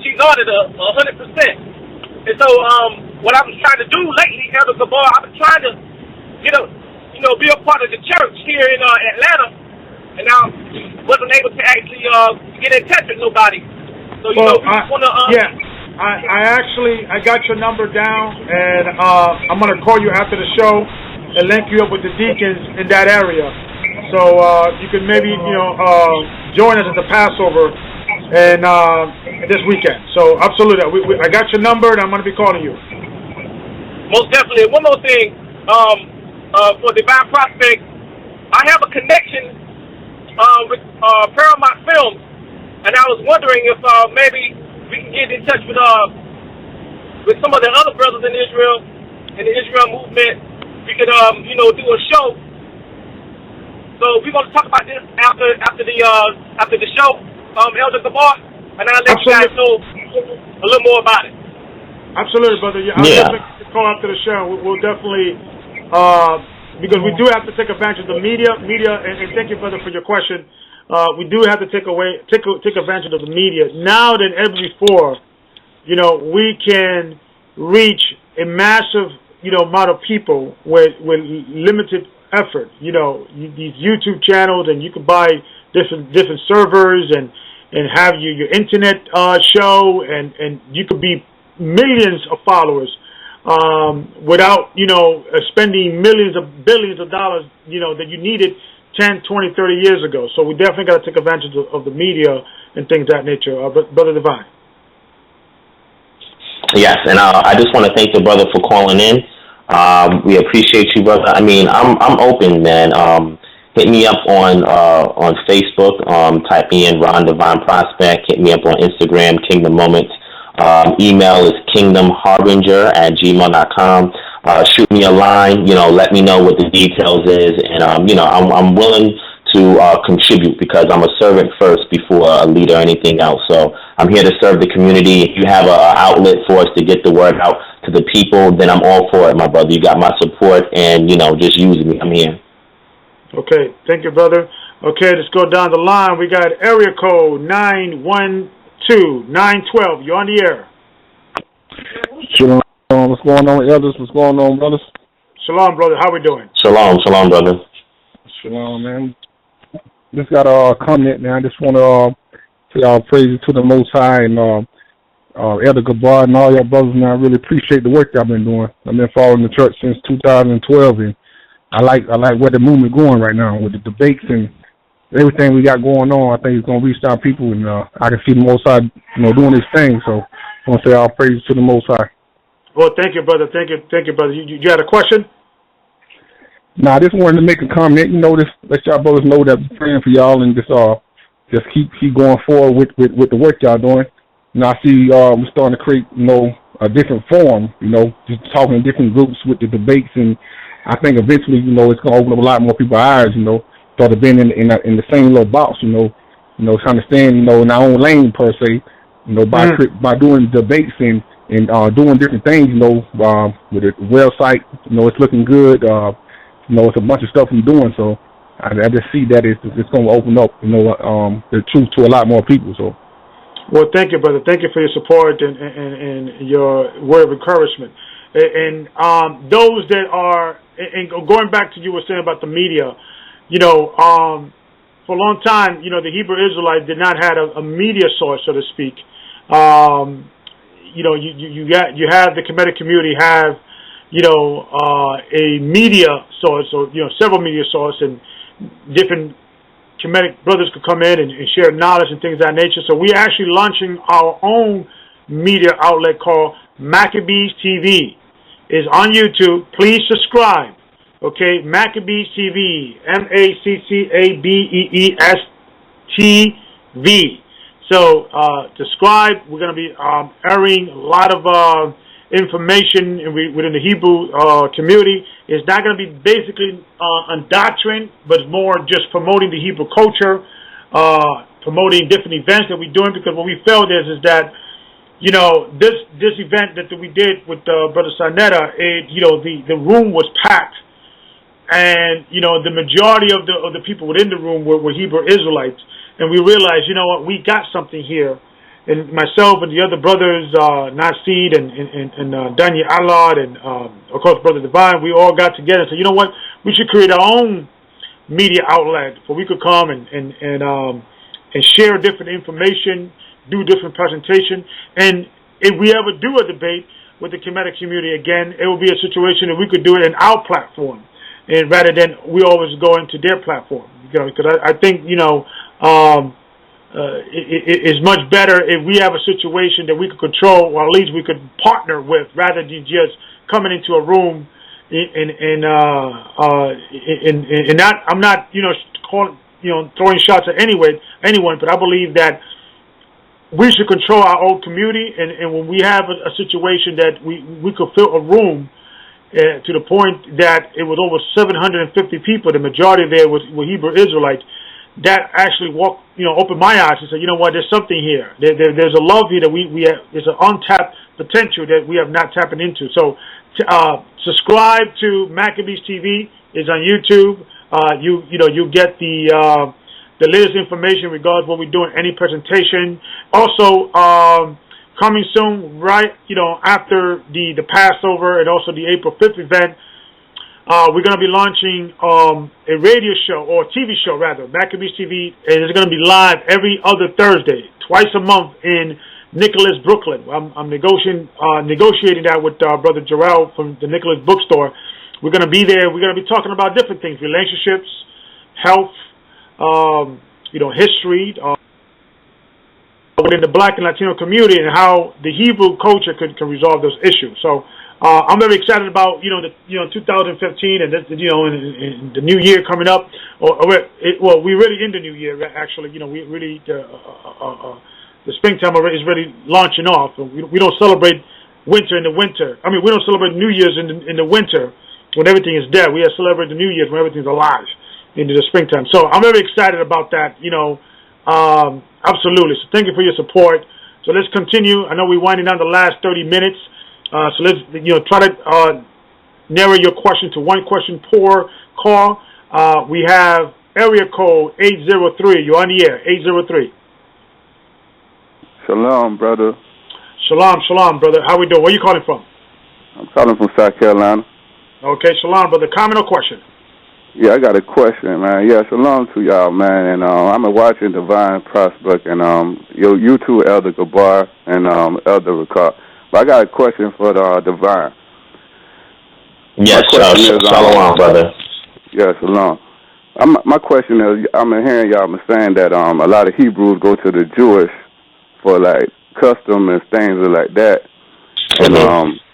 She's on it 100%. And so, what I was trying to do lately, Elder Gabar, I've been trying to, be a part of the church here in Atlanta, and I wasn't able to actually get in touch with nobody. So, we just want to. I got your number down, and I'm gonna call you after the show and link you up with the deacons in that area, so you can maybe join us at the Passover. And this weekend. So, absolutely. I got your number, and I'm going to be calling you. Most definitely. One more thing. For Divine Prospect, I have a connection with Paramount Films, and I was wondering if maybe we can get in touch with some of the other brothers in Israel, in the Israel movement. We could, do a show. So, we're going to talk about this after the show. Elder Gabar, and I'll let you guys know a little more about it. Absolutely, brother. I'll definitely call after the show. We'll definitely, because we do have to take advantage of the media, and thank you, brother, for your question. We do have to take advantage of the media. Now than ever before, we can reach a massive, amount of people with limited effort. These YouTube channels, and you can buy different servers and have your internet show, and you could be millions of followers without spending billions of dollars that you needed 10, 20, 30 years ago. So we definitely got to take advantage of the media and things of that nature. Brother Divine. Yes, and I just want to thank the brother for calling in. We appreciate you, brother. I mean, I'm open, man. Hit me up on Facebook. Type me in Ron Divine Prospect. Hit me up on Instagram, Kingdom Moments. Email is kingdomharbinger@gmail.com. Shoot me a line. Let me know what the details is, and I'm willing to contribute, because I'm a servant first before a leader or anything else. So I'm here to serve the community. If you have an outlet for us to get the word out to the people, then I'm all for it, my brother. You got my support, and just use me. I'm here. Okay, thank you, brother. Okay, let's go down the line. We got area code 912-912. You're on the air. Shalom. What's going on, elders? What's going on, brothers? Shalom, brother. How we doing? Shalom, brother. Shalom, man. Just got a comment, man. I just want to say all praises to the Most High and Elder Gabar and all your brothers, man. I really appreciate the work y'all been doing. I've been following the church since 2012, and I like where the movement going right now with the debates and everything we got going on. I think it's gonna reach our people, and I can see the Most High, doing his thing. So I want to say all praises to the Most High. Well, thank you, brother. Thank you, brother. You had a question? No, I just wanted to make a comment. Just let y'all brothers know that I'm praying for y'all, and just keep going forward with the work y'all doing. I see we're starting to create a different forum. Just talking in different groups with the debates, and I think eventually, it's going to open up a lot more people's eyes, instead of being in the same little box, trying to stand, in our own lane per se, by doing debates and and doing different things, with the website. It's looking good. It's a bunch of stuff I'm doing, so I just see that it's going to open up, the truth to a lot more people. So, well, thank you, brother. Thank you for your support and your word of encouragement. And those that are, and going back to you were saying about the media, for a long time, the Hebrew Israelites did not have a media source, so to speak. You have the Kemetic community have, a media source, or several media sources, and different Kemetic brothers could come in and share knowledge and things of that nature. So we're actually launching our own media outlet called Maccabees TV. It's on YouTube. Please subscribe. Okay, Maccabees TV, Maccabees TV. So subscribe. We're going to be airing a lot of information within the Hebrew community. It's not going to be basically on doctrine, but it's more just promoting the Hebrew culture, promoting different events that we're doing. Because what we felt is that this event that we did with Brother Sarnetta, the room was packed. And, the majority of the people within the room were Hebrew Israelites. And we realized, we got something here. And myself and the other brothers, Nasid and Danya Allard and, of course, Brother Divine, we all got together and said, we should create our own media outlet where we could come and share different information, do different presentation. And if we ever do a debate with the Kemetic community again, it will be a situation that we could do it in our platform. And rather than we always go into their platform, because I think it's much better if we have a situation that we could control, or at least we could partner with, rather than just coming into a room and not. I'm not throwing shots at anyone, but I believe that we should control our own community, and when we have a situation that we could fill a room. To the point that it was over 750 people. The majority there were Hebrew Israelites. That actually opened my eyes and said, there's something here. There's a love here that we have. There's an untapped potential that we have not tapped into. So, subscribe to Maccabees TV. It's on YouTube. You get the latest information regarding what we're doing, any presentation. Also, coming soon, right, after the Passover and also the April 5th event, we're going to be launching a radio show, or TV show rather, Maccabees TV, and it's going to be live every other Thursday, twice a month in Nicholas, Brooklyn. I'm negotiating that with Brother Jarrell from the Nicholas Bookstore. We're going to be there. We're going to be talking about different things, relationships, health, history, within the Black and Latino community, and how the Hebrew culture can resolve those issues. So I'm very excited about 2015 and and the new year coming up. We're really in the new year actually. We really the springtime is really launching off. We don't celebrate winter in the winter. I mean, we don't celebrate New Year's in the winter when everything is dead. We celebrate the New Year's when everything's alive into the springtime. So I'm very excited about that. Absolutely. So thank you for your support. So let's continue. I know we're winding down the last 30 minutes. So let's try to narrow your question to one question per call. We have area code 803. You're on the air. 803. Shalom, brother. Shalom, brother. How we doing? Where are you calling from? I'm calling from South Carolina. Okay, shalom, brother. Comment or question? Yeah, I got a question, man. Yeah, shalom to y'all, man. And I'm watching Divine Prospect and you two, Elder Gabar and Elder Rawchaa. But I got a question for Divine. Yes, shalom, brother. Yeah, shalom. My question is, I'm hearing y'all saying that a lot of Hebrews go to the Jewish for like custom and things like that. And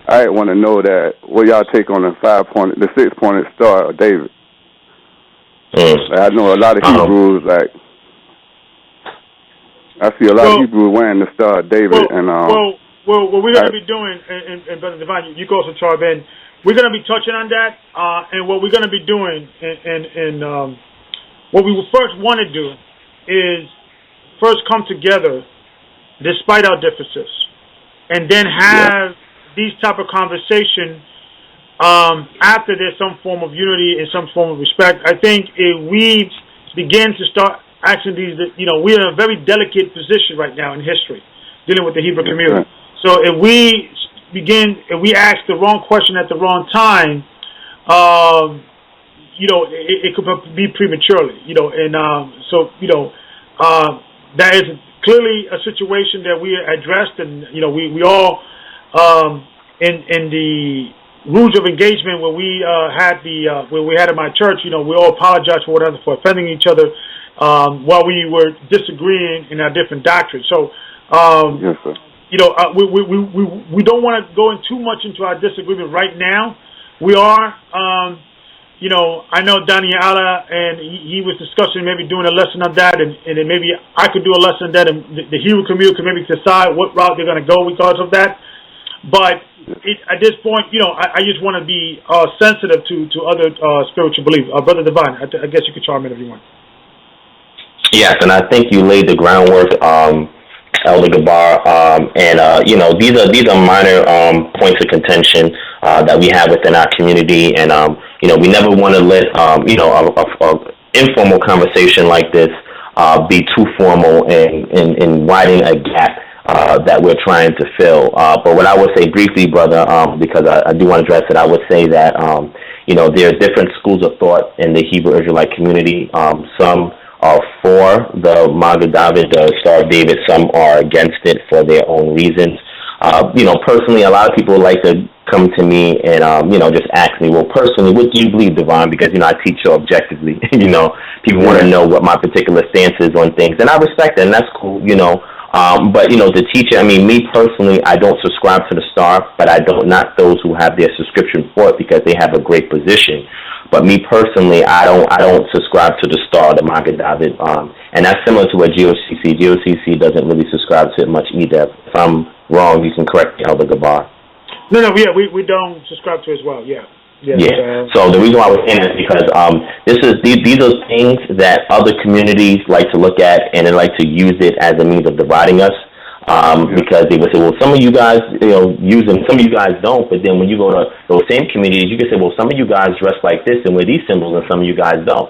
I want to know that what y'all take on the 6-pointed star of David. I know a lot of Hebrews, I see a lot of Hebrews wearing the Star of David. What we're going to be doing, and Brother Divine, you can also chime in, we're going to be touching on that, and what we're going to be doing, and what we will first want to do is first come together despite our differences. and then have these type of conversation after there's some form of unity and some form of respect. I think if we begin to start asking these, we're in a very delicate position right now in history, dealing with the Hebrew community. So if we ask the wrong question at the wrong time, it could be prematurely, and that is clearly a situation that we addressed, and we all in the rules of engagement when we had in my church, we all apologized for offending each other while we were disagreeing in our different doctrines. So yes, sir. We don't want to go in too much into our disagreement right now. We are I know Daniela, and he was discussing maybe doing a lesson on that, and then maybe I could do a lesson on that, and the Hebrew community could maybe decide what route they're going to go because of that. But at this point, I just want to be sensitive to other spiritual beliefs. Brother Divine, I guess you could chime in if you want. Yes, and I think you laid the groundwork, Elder Gabar, and these are minor points of contention that we have within our community, and we never want to let a informal conversation like this be too formal and widen a gap that we're trying to fill. But what I would say briefly, brother, because I do want to address it, I would say that there are different schools of thought in the Hebrew Israelite community. Some are for the Maggid David, the Star of David. Some are against it for their own reasons. Personally, a lot of people like to come to me and, just ask me, well, personally, what do you believe, Divine? Because, I teach so objectively. People want to know what my particular stance is on things. And I respect that, and that's cool, But, the teacher, me personally, I don't subscribe to the Star, but I don't knock those who have their subscription for it because they have a great position. But me personally, I don't subscribe to the Star, the Maggid David. And that's similar to what GOCC. GOCC doesn't really subscribe to it much either. If I'm wrong, you can correct me, Elder Gabar. No, we don't subscribe to it as well, yeah. So the reason why we're saying it is because these are things that other communities like to look at, and they like to use it as a means of dividing us. Because they would say, well, some of you guys, use them, some of you guys don't. But then when you go to those same communities, you can say, well, some of you guys dress like this and wear these symbols, and some of you guys don't.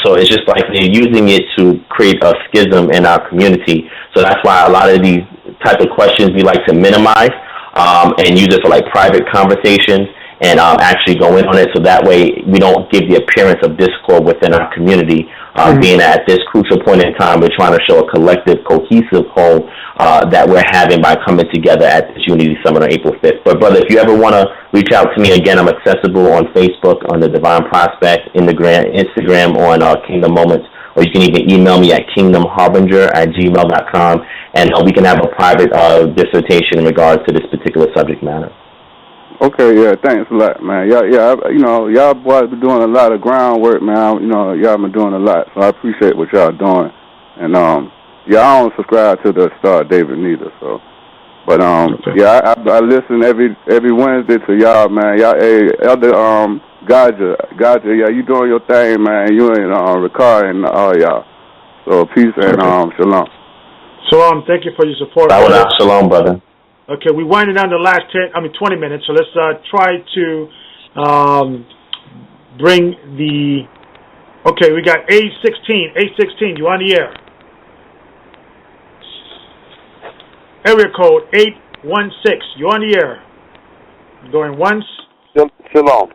So it's just like they're using it to create a schism in our community. So that's why a lot of these type of questions we like to minimize and use it for like private conversations and actually go in on it. So that way we don't give the appearance of discord within our community. Being at this crucial point in time, we're trying to show a collective, cohesive whole that we're having by coming together at this Unity Summit on April 5th. But, brother, if you ever want to reach out to me, again, I'm accessible on Facebook on the Divine Prospect, Instagram on Kingdom Moments, or you can even email me at kingdomharbinger@gmail.com, and we can have a private dissertation in regards to this particular subject matter. Okay, yeah, thanks a lot, man. Y'all boys been doing a lot of groundwork, man. Y'all been doing a lot, so I appreciate what y'all doing. And I don't subscribe to the Star of David neither, so. But I listen every Wednesday to y'all, man. Y'all, Elder Rawchaa, yeah, you doing your thing, man. You and Rawchaa and all y'all. So peace and shalom. Shalom. Thank you for your support. Shalom, brother. Okay, we're winding down the last 20 minutes, so let's try to bring the... Okay, we got A16. A16, you on the air. Area code 816, you on the air. Going once. Shalom.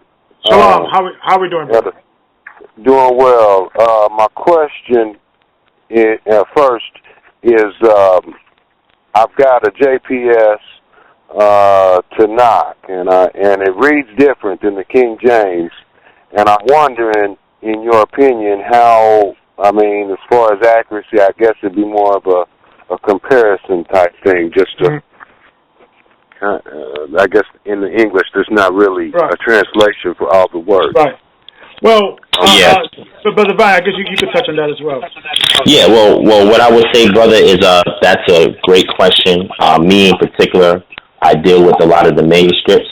Shalom, how are we doing, brother? Doing well. My question first is... I've got a JPS Tanakh, and it reads different than the King James. And I'm wondering, in your opinion, how, as far as accuracy, I guess it'd be more of a comparison type thing, just to, I guess in the English, there's not really a translation for all the words. Right. Well, but Brother Vine, I guess you could touch on that as well. Yeah, well, what I would say, brother, is that's a great question. Me in particular, I deal with a lot of the manuscripts.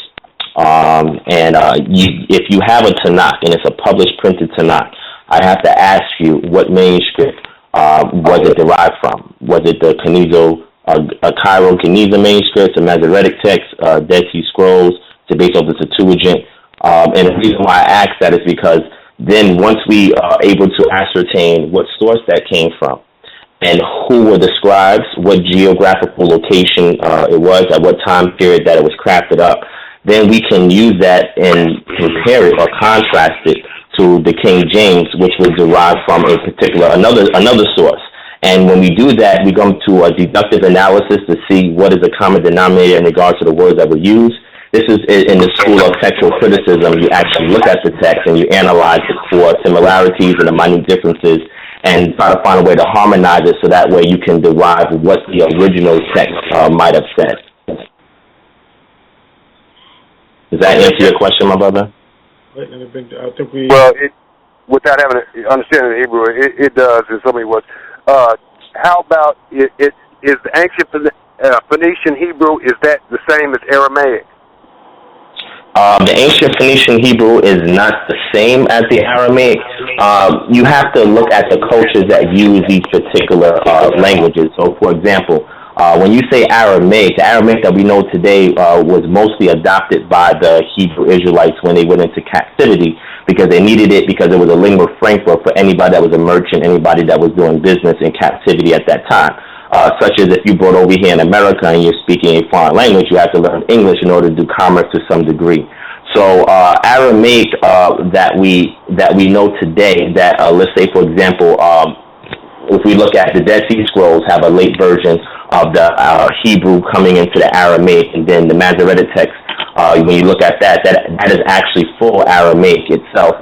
If you have a Tanakh, and it's a published printed Tanakh, I have to ask you what manuscript was it derived from? Was it the Kenizo a Cairo-Geniza manuscript, a Masoretic text, Dead Sea Scrolls, to base off the Septuagint. And the reason why I ask that is because then once we are able to ascertain what source that came from and who were the scribes, what geographical location it was, at what time period that it was crafted up, then we can use that and compare it or contrast it to the King James, which was derived from a particular, another source. And when we do that, we go to a deductive analysis to see what is the common denominator in regards to the words that were used. This is in the school of textual criticism. You actually look at the text and you analyze it for similarities and the minute differences and try to find a way to harmonize it so that way you can derive what the original text might have said. Does that answer your question, my brother? Well, without having an understanding of Hebrew, it does in so many words. How about is the ancient Phoenician Hebrew, is that the same as Aramaic? The ancient Phoenician Hebrew is not the same as the Aramaic. You have to look at the cultures that use these particular languages. So, for example, when you say Aramaic, the Aramaic that we know today was mostly adopted by the Hebrew Israelites when they went into captivity because they needed it because it was a lingua franca for anybody that was a merchant, anybody that was doing business in captivity at that time. Such as if you brought over here in America and you're speaking a foreign language, you have to learn English in order to do commerce to some degree. So Aramaic that we know today, that let's say for example, if we look at the Dead Sea Scrolls, have a late version of the Hebrew coming into the Aramaic, and then the Masoretic text. When you look at that is actually full Aramaic itself,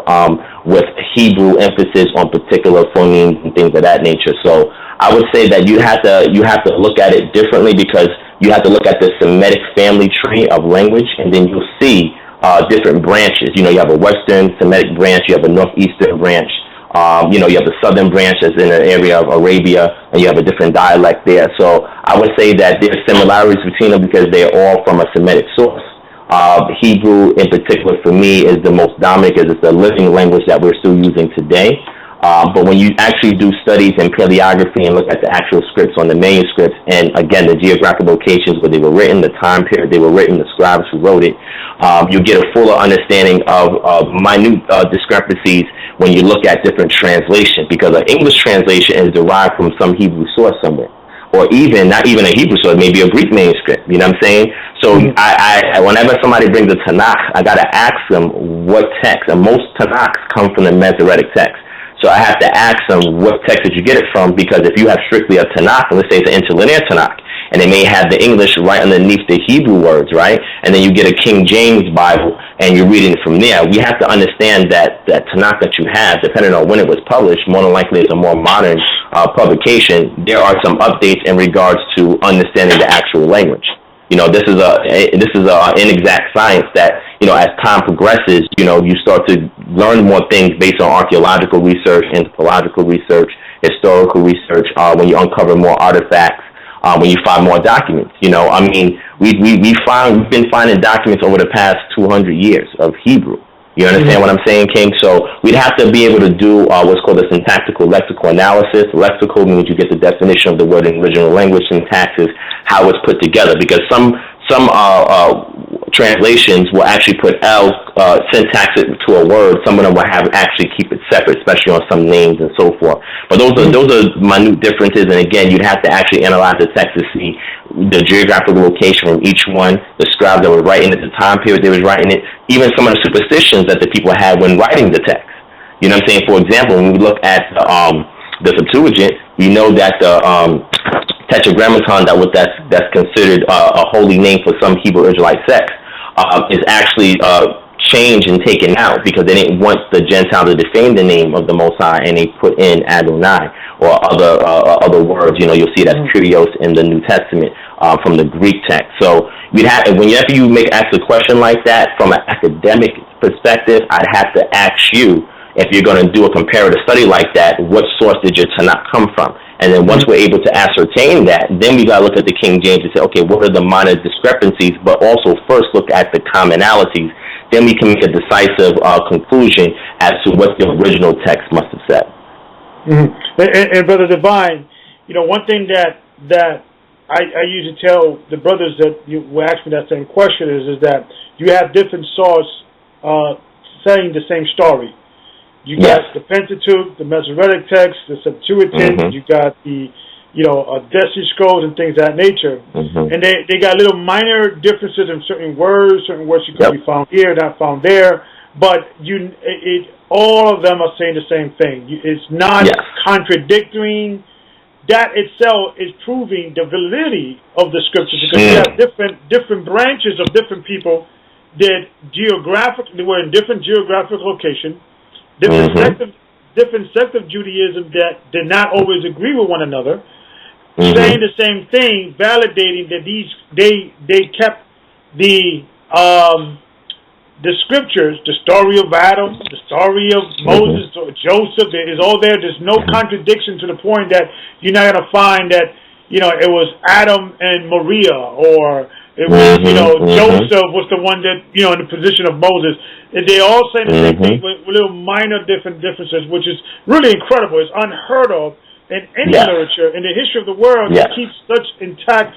with Hebrew emphasis on particular phonemes and things of that nature. So I would say that you have to look at it differently because you have to look at the Semitic family tree of language, and then you'll see different branches. You know, you have a Western Semitic branch, you have a Northeastern branch. You have the southern branch that's in the area of Arabia, and you have a different dialect there. So I would say that there's similarities between them because they're all from a Semitic source. Hebrew, in particular, for me, is the most dominant because it's the living language that we're still using today. But when you actually do studies in paleography and look at the actual scripts on the manuscripts, and again, the geographical locations where they were written, the time period they were written, the scribes who wrote it, you get a fuller understanding of minute discrepancies when you look at different translations, because an English translation is derived from some Hebrew source somewhere, or not even a Hebrew source, maybe a Greek manuscript. You know what I'm saying? So I whenever somebody brings a Tanakh, I got to ask them what text, and most Tanakhs come from the Masoretic text. So I have to ask them what text did you get it from, because if you have strictly a Tanakh, let's say it's an interlinear Tanakh, and they may have the English right underneath the Hebrew words, right? And then you get a King James Bible, and you're reading it from there. We have to understand that Tanakh that you have, depending on when it was published, more than likely it's a more modern publication. There are some updates in regards to understanding the actual language. This is an inexact science that, as time progresses, you start to learn more things based on archaeological research, anthropological research, historical research, when you uncover more artifacts, when you find more documents. We've been finding documents over the past 200 years of Hebrew. You understand what I'm saying, King? So we'd have to be able to do what's called a syntactical lexical analysis. Lexical means you get the definition of the word in original language. Syntax is how it's put together, because some translations will actually put syntax it to a word. Some of them will actually keep it separate, especially on some names and so forth. But those are minute differences, and again, you'd have to actually analyze the text to see the geographical location from each one, the scribes that were writing at the time period they was writing it, even some of the superstitions that the people had when writing the text. You know what I'm saying? For example, when we look at the Septuagint, we know that the Tetragrammaton that's considered a holy name for some Hebrew Israelite sects is actually changed and taken out because they didn't want the Gentiles to defame the name of the Most High, and they put in Adonai or other words. You'll see that's Kyrios in the New Testament from the Greek text. So whenever you ask a question like that from an academic perspective, I'd have to ask you, if you're going to do a comparative study like that, what source did your Tanakh come from? And then once we're able to ascertain that, then we got to look at the King James and say, okay, what are the minor discrepancies? But also first look at the commonalities. Then we can make a decisive conclusion as to what the original text must have said. Mm-hmm. And Brother Divine, one thing that I usually tell the brothers that you were asking that same question is that you have different sources saying the same story. You got the Pentateuch, the Masoretic text, the Septuagint. You got the Dead Sea Scrolls and things of that nature. And they got little minor differences in certain words you could be found here, not found there. But all of them are saying the same thing. It's not contradicting. That itself is proving the validity of the scriptures, because you have different branches of different people that they were in different geographic locations, different sects of Judaism that did not always agree with one another, saying the same thing, validating that they kept the scriptures, the story of Adam, the story of Moses or Joseph, it is all there. There's no contradiction to the point that you're not going to find that, it was Adam and Maria, or it was, Joseph was the one that, in the position of Moses. And they all say the same thing with little minor differences, which is really incredible. It's unheard of in any literature in the history of the world to keep such intact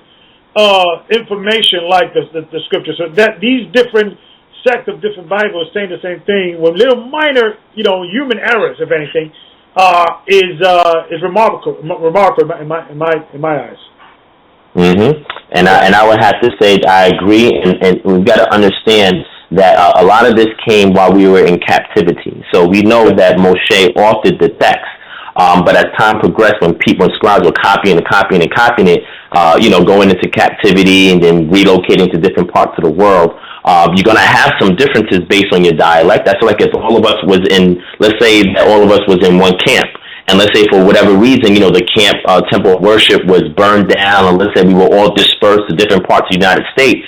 information like the scripture. So that these different sect of different Bibles saying the same thing with little minor, human errors, if anything, is remarkable in my eyes. And I would have to say I agree, and we've got to understand that a lot of this came while we were in captivity. So we know that Moshe authored the text. But as time progressed, when scribes were copying it, going into captivity and then relocating to different parts of the world, you're going to have some differences based on your dialect. That's like if all of us was let's say that all of us was in one camp. And let's say for whatever reason, the camp temple of worship was burned down, and let's say we were all dispersed to different parts of the United States.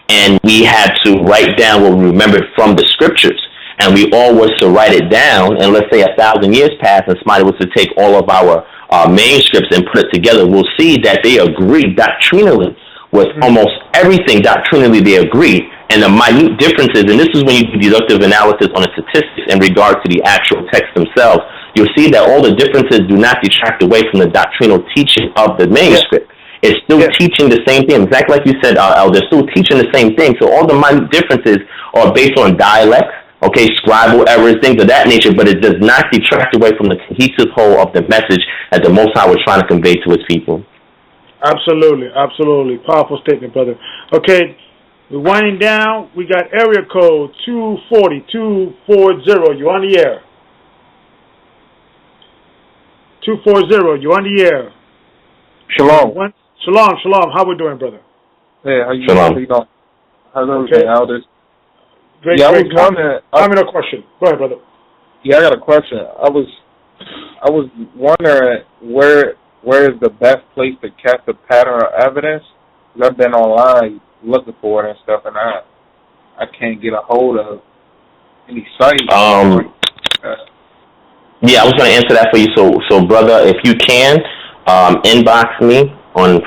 And we had to write down what we remembered from the scriptures. And we all was to write it down, and let's say 1,000 years passed and somebody was to take all of our manuscripts and put it together, we'll see that they agree doctrinally with almost everything. Doctrinally they agree. And the minute differences, and this is when you do deductive analysis on the statistics in regard to the actual text themselves, you'll see that all the differences do not detract away from the doctrinal teaching of the manuscript. It's still teaching the same thing. Exactly like you said, Elder, still teaching the same thing. So all the minute differences are based on dialects, scribal errors, things of that nature, but it does not detract away from the cohesive whole of the message that the Most High was trying to convey to his people. Absolutely. Powerful statement, brother. Okay, we're winding down. We got area code 240. You're on the air. 240, you're on the air. Shalom. Shalom. How we doing, brother? Hey, how you doing? How's everything, Elders? Great. I was wondering. I have a question. Go ahead, brother. Yeah, I got a question. I was wondering where is the best place to catch a pattern of evidence? I've been online looking for it and stuff, and I can't get a hold of any site. Yeah, I was going to answer that for you. So brother, if you can, inbox me on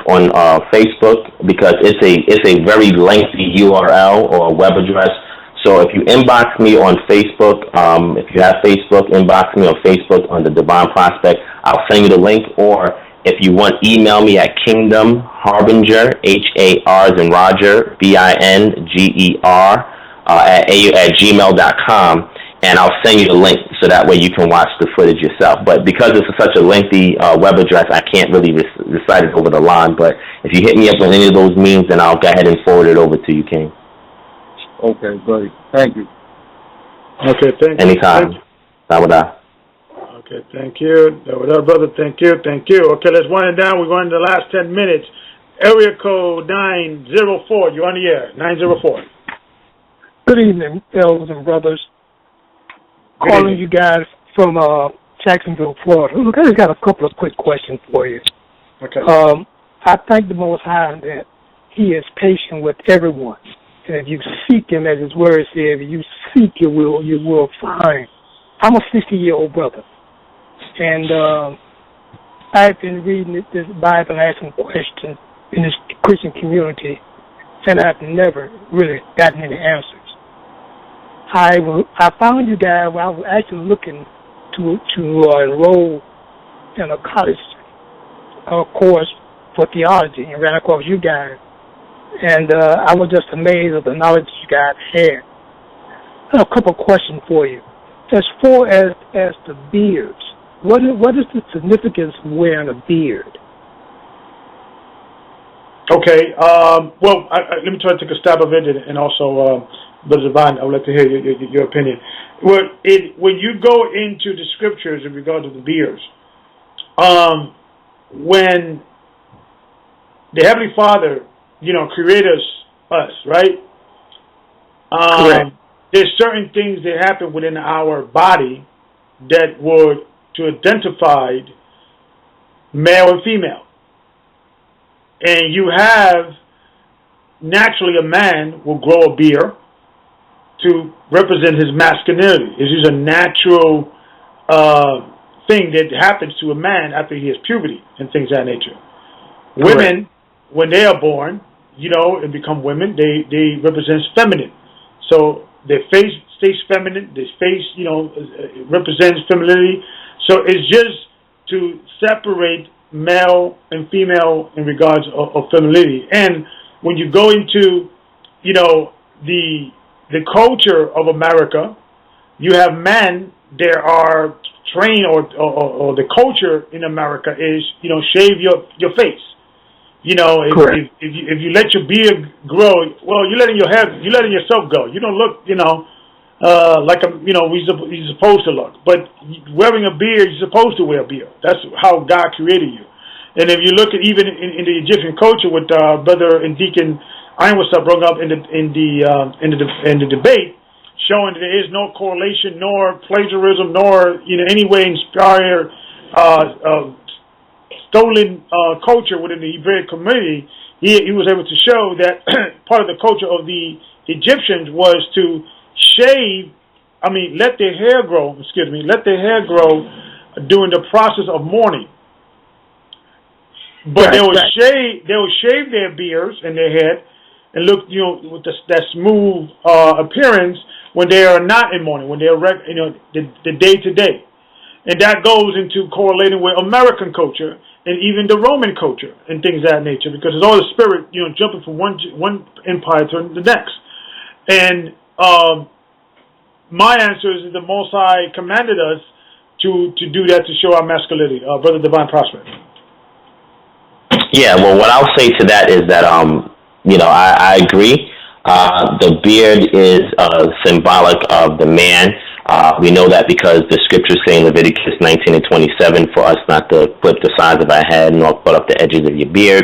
Facebook, because it's a very lengthy URL or web address. So if you inbox me on Facebook, if you have Facebook, inbox me on Facebook on the Divine Prospect. I'll send you the link. Or if you want, email me at Kingdom Harbinger, HAR as in Roger, BINGER, at gmail.com. And I'll send you the link so that way you can watch the footage yourself. But because it's such a lengthy web address, I can't really recite it over the line. But if you hit me up on any of those means, then I'll go ahead and forward it over to you, King. Okay, great. Thank you. Okay, thank you. Anytime. Sawada. Okay, thank you. Brother, thank you. Okay, let's wind it down. We're going to the last 10 minutes. Area code 904. You're on the air. 904. Good evening, elders and brothers. Calling you guys from Jacksonville, Florida. Look, I just got a couple of quick questions for you. Okay. I thank the Most High that He is patient with everyone. And if you seek Him, as His word says, if you seek, you will find. I'm a 60-year-old brother, and I've been reading this Bible and asking questions in this Christian community, and I've never really gotten any answers. I found you guys. I was actually looking to enroll in a college course for theology and ran across you guys. And I was just amazed at the knowledge you guys had. I have a couple of questions for you. As far as the beards, what is the significance of wearing a beard? Okay. Well, let me try to take a stab of it, and also, Brother Divine, I would like to hear your opinion. When you go into the scriptures in regard to the beards, when the Heavenly Father, created us, right? There's certain things that happen within our body that would to identify male and female. And you have, naturally, a man will grow a beard to represent his masculinity. This is a natural thing that happens to a man after he has puberty and things of that nature. Correct. Women, when they are born, and become women, they represent feminine. So their face stays feminine. Their face, represents femininity. So it's just to separate male and female in regards of femininity. And when you go into, the culture of America, you have men that are trained, or the culture in America is, shave your face. If you let your beard grow, well, you're letting yourself go. You don't look, like you're supposed to look. But wearing a beard, you're supposed to wear a beard. That's how God created you. And if you look at even in the Egyptian culture, with Brother and Deacon Ironwood brought up in the debate, showing that there is no correlation, nor plagiarism, nor any way inspired stolen culture within the Hebraic community. He was able to show that part of the culture of the Egyptians was to let their hair grow during the process of mourning. But they will shave their beards and their head and look, with that smooth appearance when they are not in mourning, when they are, the day to day. And that goes into correlating with American culture and even the Roman culture and things of that nature, because it's all the spirit, jumping from one empire to the next. And my answer is that the Most High commanded us to do that, to show our masculinity. Brother Divine Prospect. Yeah, well, what I'll say to that is that, I agree. The beard is symbolic of the man. We know that because the scriptures say in Leviticus 19 and 27 for us not to clip the sides of our head nor cut up the edges of your beard.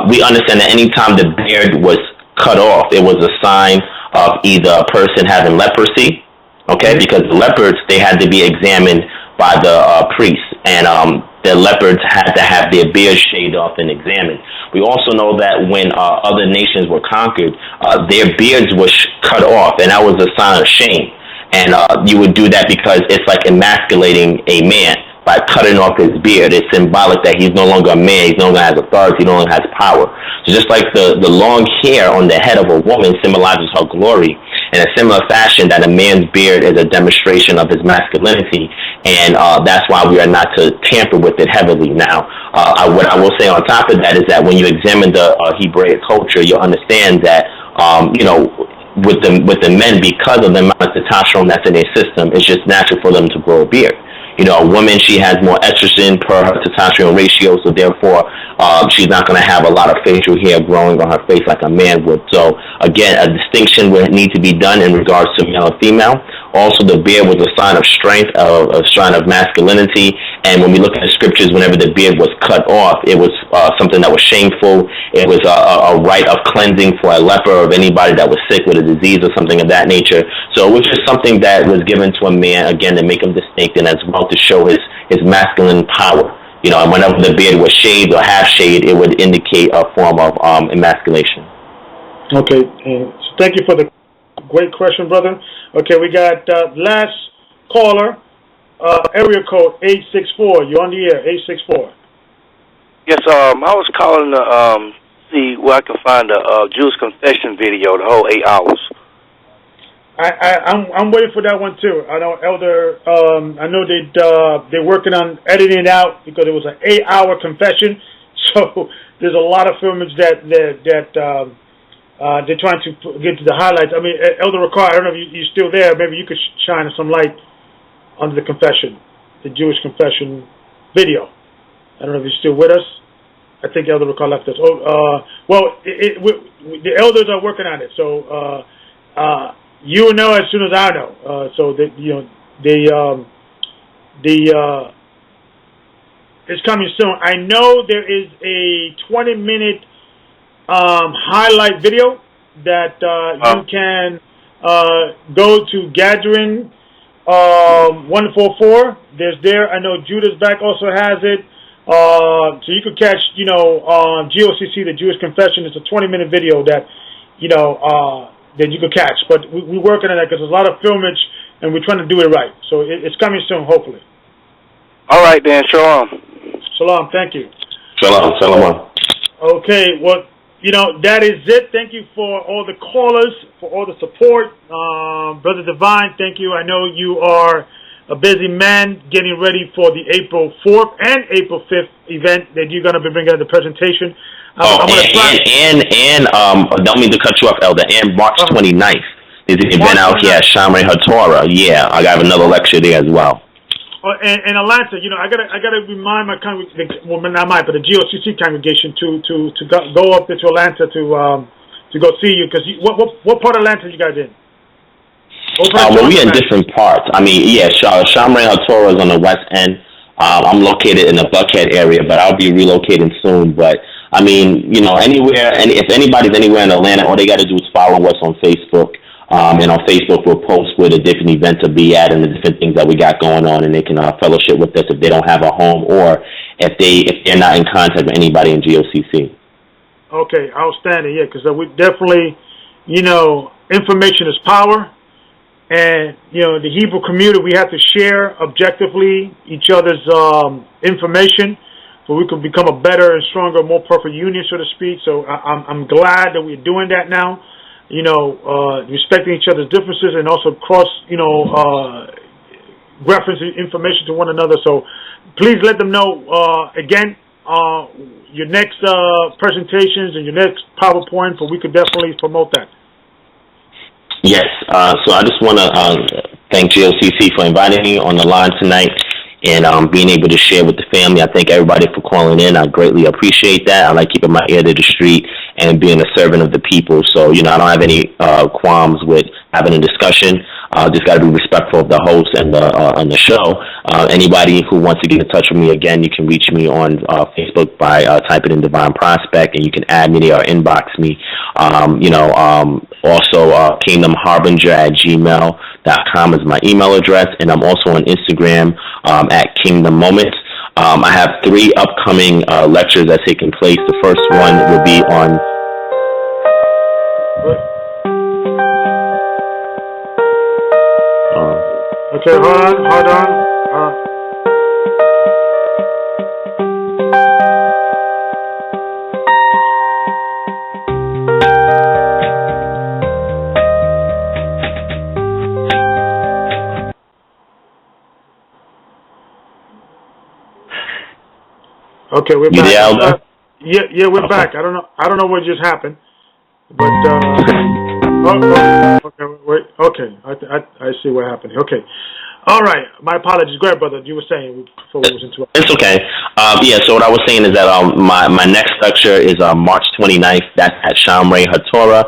We understand that any time the beard was cut off, it was a sign of either a person having leprosy, okay, because the leopards, they had to be examined by the priests, and the leopards had to have their beards shaved off and examined. We also know that when other nations were conquered, their beards were cut off, and that was a sign of shame. And you would do that because it's like emasculating a man by cutting off his beard. It's symbolic that he's no longer a man, he no longer has authority, he no longer has power. So just like the long hair on the head of a woman symbolizes her glory, in a similar fashion that a man's beard is a demonstration of his masculinity, and that's why we are not to tamper with it heavily. Now, what I will say on top of that is that when you examine the Hebraic culture, you'll understand that, with the men, because of the amount of testosterone that's in their system, it's just natural for them to grow a beard. A woman, she has more estrogen per her testosterone ratio, so therefore she's not going to have a lot of facial hair growing on her face like a man would. So again, a distinction would need to be done in regards to male and female. Also, the beard was a sign of strength, a sign of masculinity. And when we look at the scriptures, whenever the beard was cut off, it was something that was shameful. It was a rite of cleansing for a leper or anybody that was sick with a disease or something of that nature. So it was just something that was given to a man, again, to make him distinct and as well to show his masculine power. And whenever the beard was shaved or half shaved, it would indicate a form of emasculation. Okay. So thank you for the great question, brother. Okay, we got last caller, area code 864. You're on the air, 864. Yes, I was calling to see where I can find the Jewish confession video, the whole 8 hours. I'm waiting for that one too. I know Elder. I know they're working on editing it out because it was an 8-hour confession. So there's a lot of filmage that they're trying to get to the highlights. I mean, Elder Rawchaa, I don't know if you're still there. Maybe you could shine some light onto the confession, the Jewish confession video. I don't know if you're still with us. I think Elder Rawchaa left us. The elders are working on it. So you will know as soon as I know. It's coming soon. I know there is a 20-minute highlight video that you can go to Gathering 144. There's there. I know Judah's Back also has it. So you could catch, GOCC, the Jewish Confession. It's a 20-minute video that, that you could catch. But we're working on that because there's a lot of filmage, and we're trying to do it right. So it's coming soon, hopefully. All right, then. Shalom. Shalom. Thank you. Shalom. Okay. Well, that is it. Thank you for all the callers, for all the support. Brother Divine, thank you. I know you are a busy man getting ready for the April 4th and April 5th event that you're going to be bringing at the presentation. Don't mean to cut you off, Elder. And March 29th, there's an event out here at Shamrei HaTorah. Yeah, I have another lecture there as well. And Atlanta, I gotta remind my congregation, well, not mine, but the GOCC congregation to go up to Atlanta to go see you, because what part of Atlanta you guys in? Well, we're in different parts. I mean, Shamrei HaTorah is on the west end. I'm located in the Buckhead area, but I'll be relocating soon. But I mean, anywhere, and if anybody's anywhere in Atlanta, all they got to do is follow us on Facebook. And on Facebook, we'll post where the different events will be at and the different things that we got going on, and they can fellowship with us if they don't have a home or if they're not in contact with anybody in GOCC. Okay, outstanding. Yeah, because we definitely, information is power, and the Hebrew community, we have to share objectively each other's information, so we can become a better and stronger, more perfect union, so to speak. So I'm glad that we're doing that now. Respecting each other's differences and also referencing information to one another. So please let them know, again, your next presentations and your next PowerPoint, so we could definitely promote that. Yes. So I just want to thank GOCC for inviting me on the line tonight and being able to share with the family. I thank everybody for calling in. I greatly appreciate that. I like keeping my ear to the street and being a servant of the people. So, I don't have any qualms with having a discussion. Just got to be respectful of the host and the show. Anybody who wants to get in touch with me, again, you can reach me on Facebook by typing in Divine Prospect, and you can add me there or inbox me. Also, kingdomharbinger@gmail.com is my email address, and I'm also on Instagram at Kingdom Moments. I have 3 upcoming lectures that's taking place. The first one will be on... Okay, hold on. Okay, we're back. Elder? Yeah, we're back. I don't know what just happened, but okay. I see what happened. Okay, all right. My apologies. Go ahead, brother. You were saying before we was interrupted. It's okay. So what I was saying is that my next lecture is March 29th. That's at Shamrei HaTorah.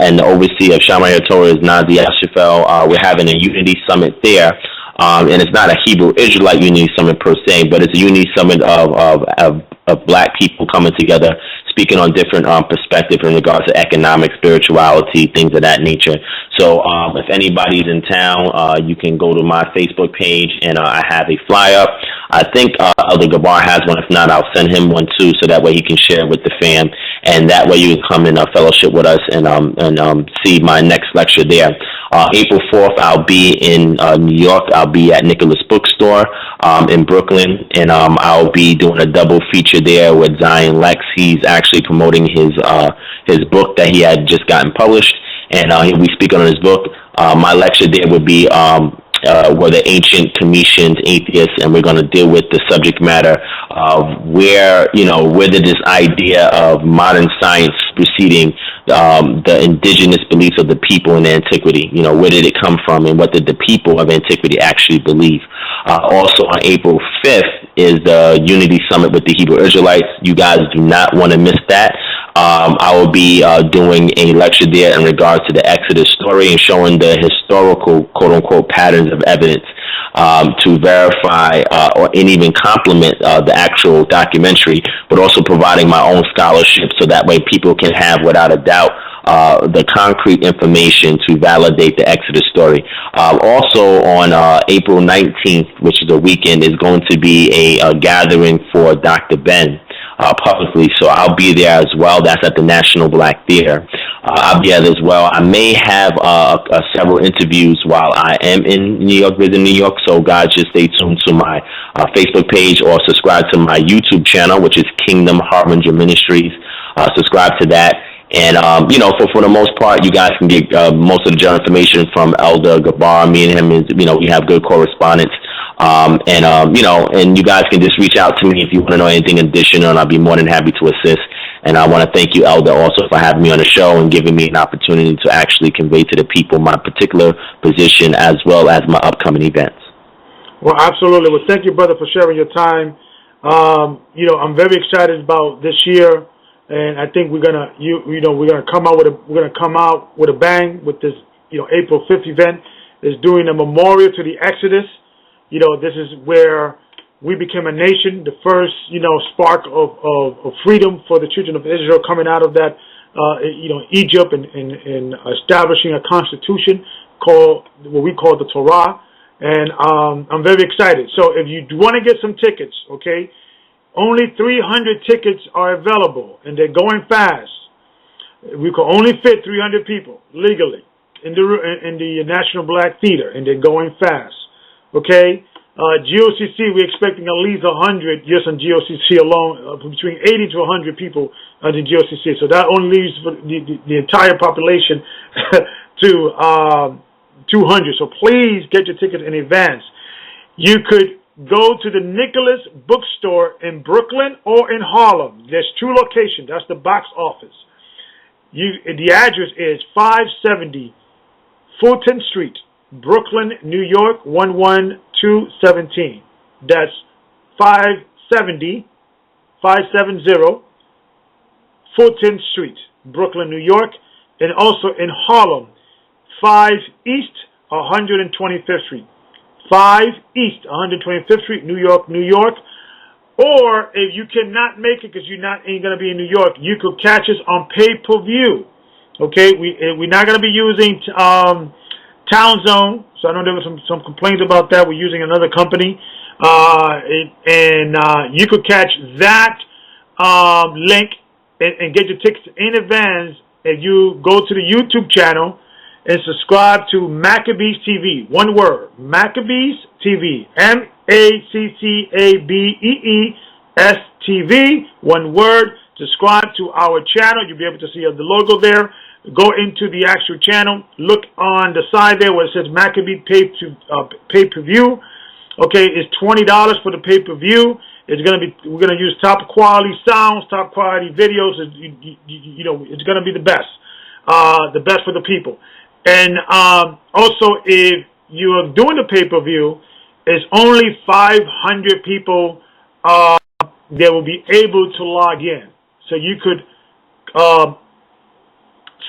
And the overseer of Shamrei HaTorah is Nazi Ashafel. We're having a unity summit there. And it's not a Hebrew Israelite unity summit per se, but it's a unity summit of black people coming together, speaking on different perspectives in regards to economic, spirituality, things of that nature. So if anybody's in town, you can go to my Facebook page, and I have a flyer. I think Elder Gabar has one. If not, I'll send him one too, so that way he can share with the fam, and that way you can come and fellowship with us and see my next lecture there. April 4th, I'll be in New York. I'll be at Nicholas Bookstore in Brooklyn, and I'll be doing a double feature there with Zion Lex. He's actually promoting his book that he had just gotten published, and he'll be speaking on his book. My lecture there would be were the ancient Cometians, atheists, and we're going to deal with the subject matter of where did this idea of modern science preceding the indigenous beliefs of the people in antiquity, where did it come from, and what did the people of antiquity actually believe. Also on April 5th is the Unity Summit with the Hebrew Israelites. You guys do not want to miss that. I will be doing a lecture there in regards to the Exodus story and showing the historical, quote-unquote, patterns of evidence to verify and even complement the actual documentary, but also providing my own scholarship so that way people can have, without a doubt, the concrete information to validate the Exodus story. Also on April 19th, which is a weekend, is going to be a gathering for Dr. Ben. Publicly, so I'll be there as well. That's at the National Black Theater. I'll be there as well. I may have several interviews while I am in New York, visiting New York, so guys, just stay tuned to my Facebook page or subscribe to my YouTube channel, which is Kingdom Harbinger Ministries. Subscribe to that. And, for the most part, you guys can get most of the general information from Elder Gabar. Me and him we have good correspondence. And you guys can just reach out to me if you want to know anything additional, and I'll be more than happy to assist. And I want to thank you, Elder, also for having me on the show and giving me an opportunity to actually convey to the people my particular position as well as my upcoming events. Well, absolutely. Well, thank you, brother, for sharing your time. I'm very excited about this year, and I think we're gonna come out with a bang with this April 5th event. Is doing a memorial to the Exodus. This is where we became a nation, the first, spark of freedom for the children of Israel coming out of that, Egypt and establishing a constitution called what we call the Torah. And I'm very excited. So if you want to get some tickets, okay, only 300 tickets are available, and they're going fast. We can only fit 300 people legally in the National Black Theater, and they're going fast. Okay, GOCC, we're expecting at least 100 just on GOCC alone, between 80 to 100 people on the GOCC. So that only leaves the entire population to 200. So please get your ticket in advance. You could go to the Nicholas Bookstore in Brooklyn or in Harlem. There's two locations. That's the box office. The address is 570 Fulton Street, Brooklyn, New York, 11217. That's 570 Fulton Street, Brooklyn, New York. And also in Harlem, 5 East 125th Street. 5 East 125th Street, New York, New York. Or if you cannot make it because you're ain't going to be in New York, you could catch us on pay-per-view. Okay, we're not going to be using Town Zone, so I know there was some complaints about that. We're using another company, and you could catch that link and get your tickets in advance if you go to the YouTube channel and subscribe to Maccabees TV. One word, Maccabees TV, MACCABEES TV. One word. Subscribe to our channel. You'll be able to see the logo there. Go into the actual channel. Look on the side there where it says Maccabee pay-per-view. Okay, it's $20 for the pay-per-view. We're gonna use top quality sounds, top quality videos. It's gonna be the best for the people. And also, if you are doing the pay-per-view, it's only 500 people that will be able to log in. So you could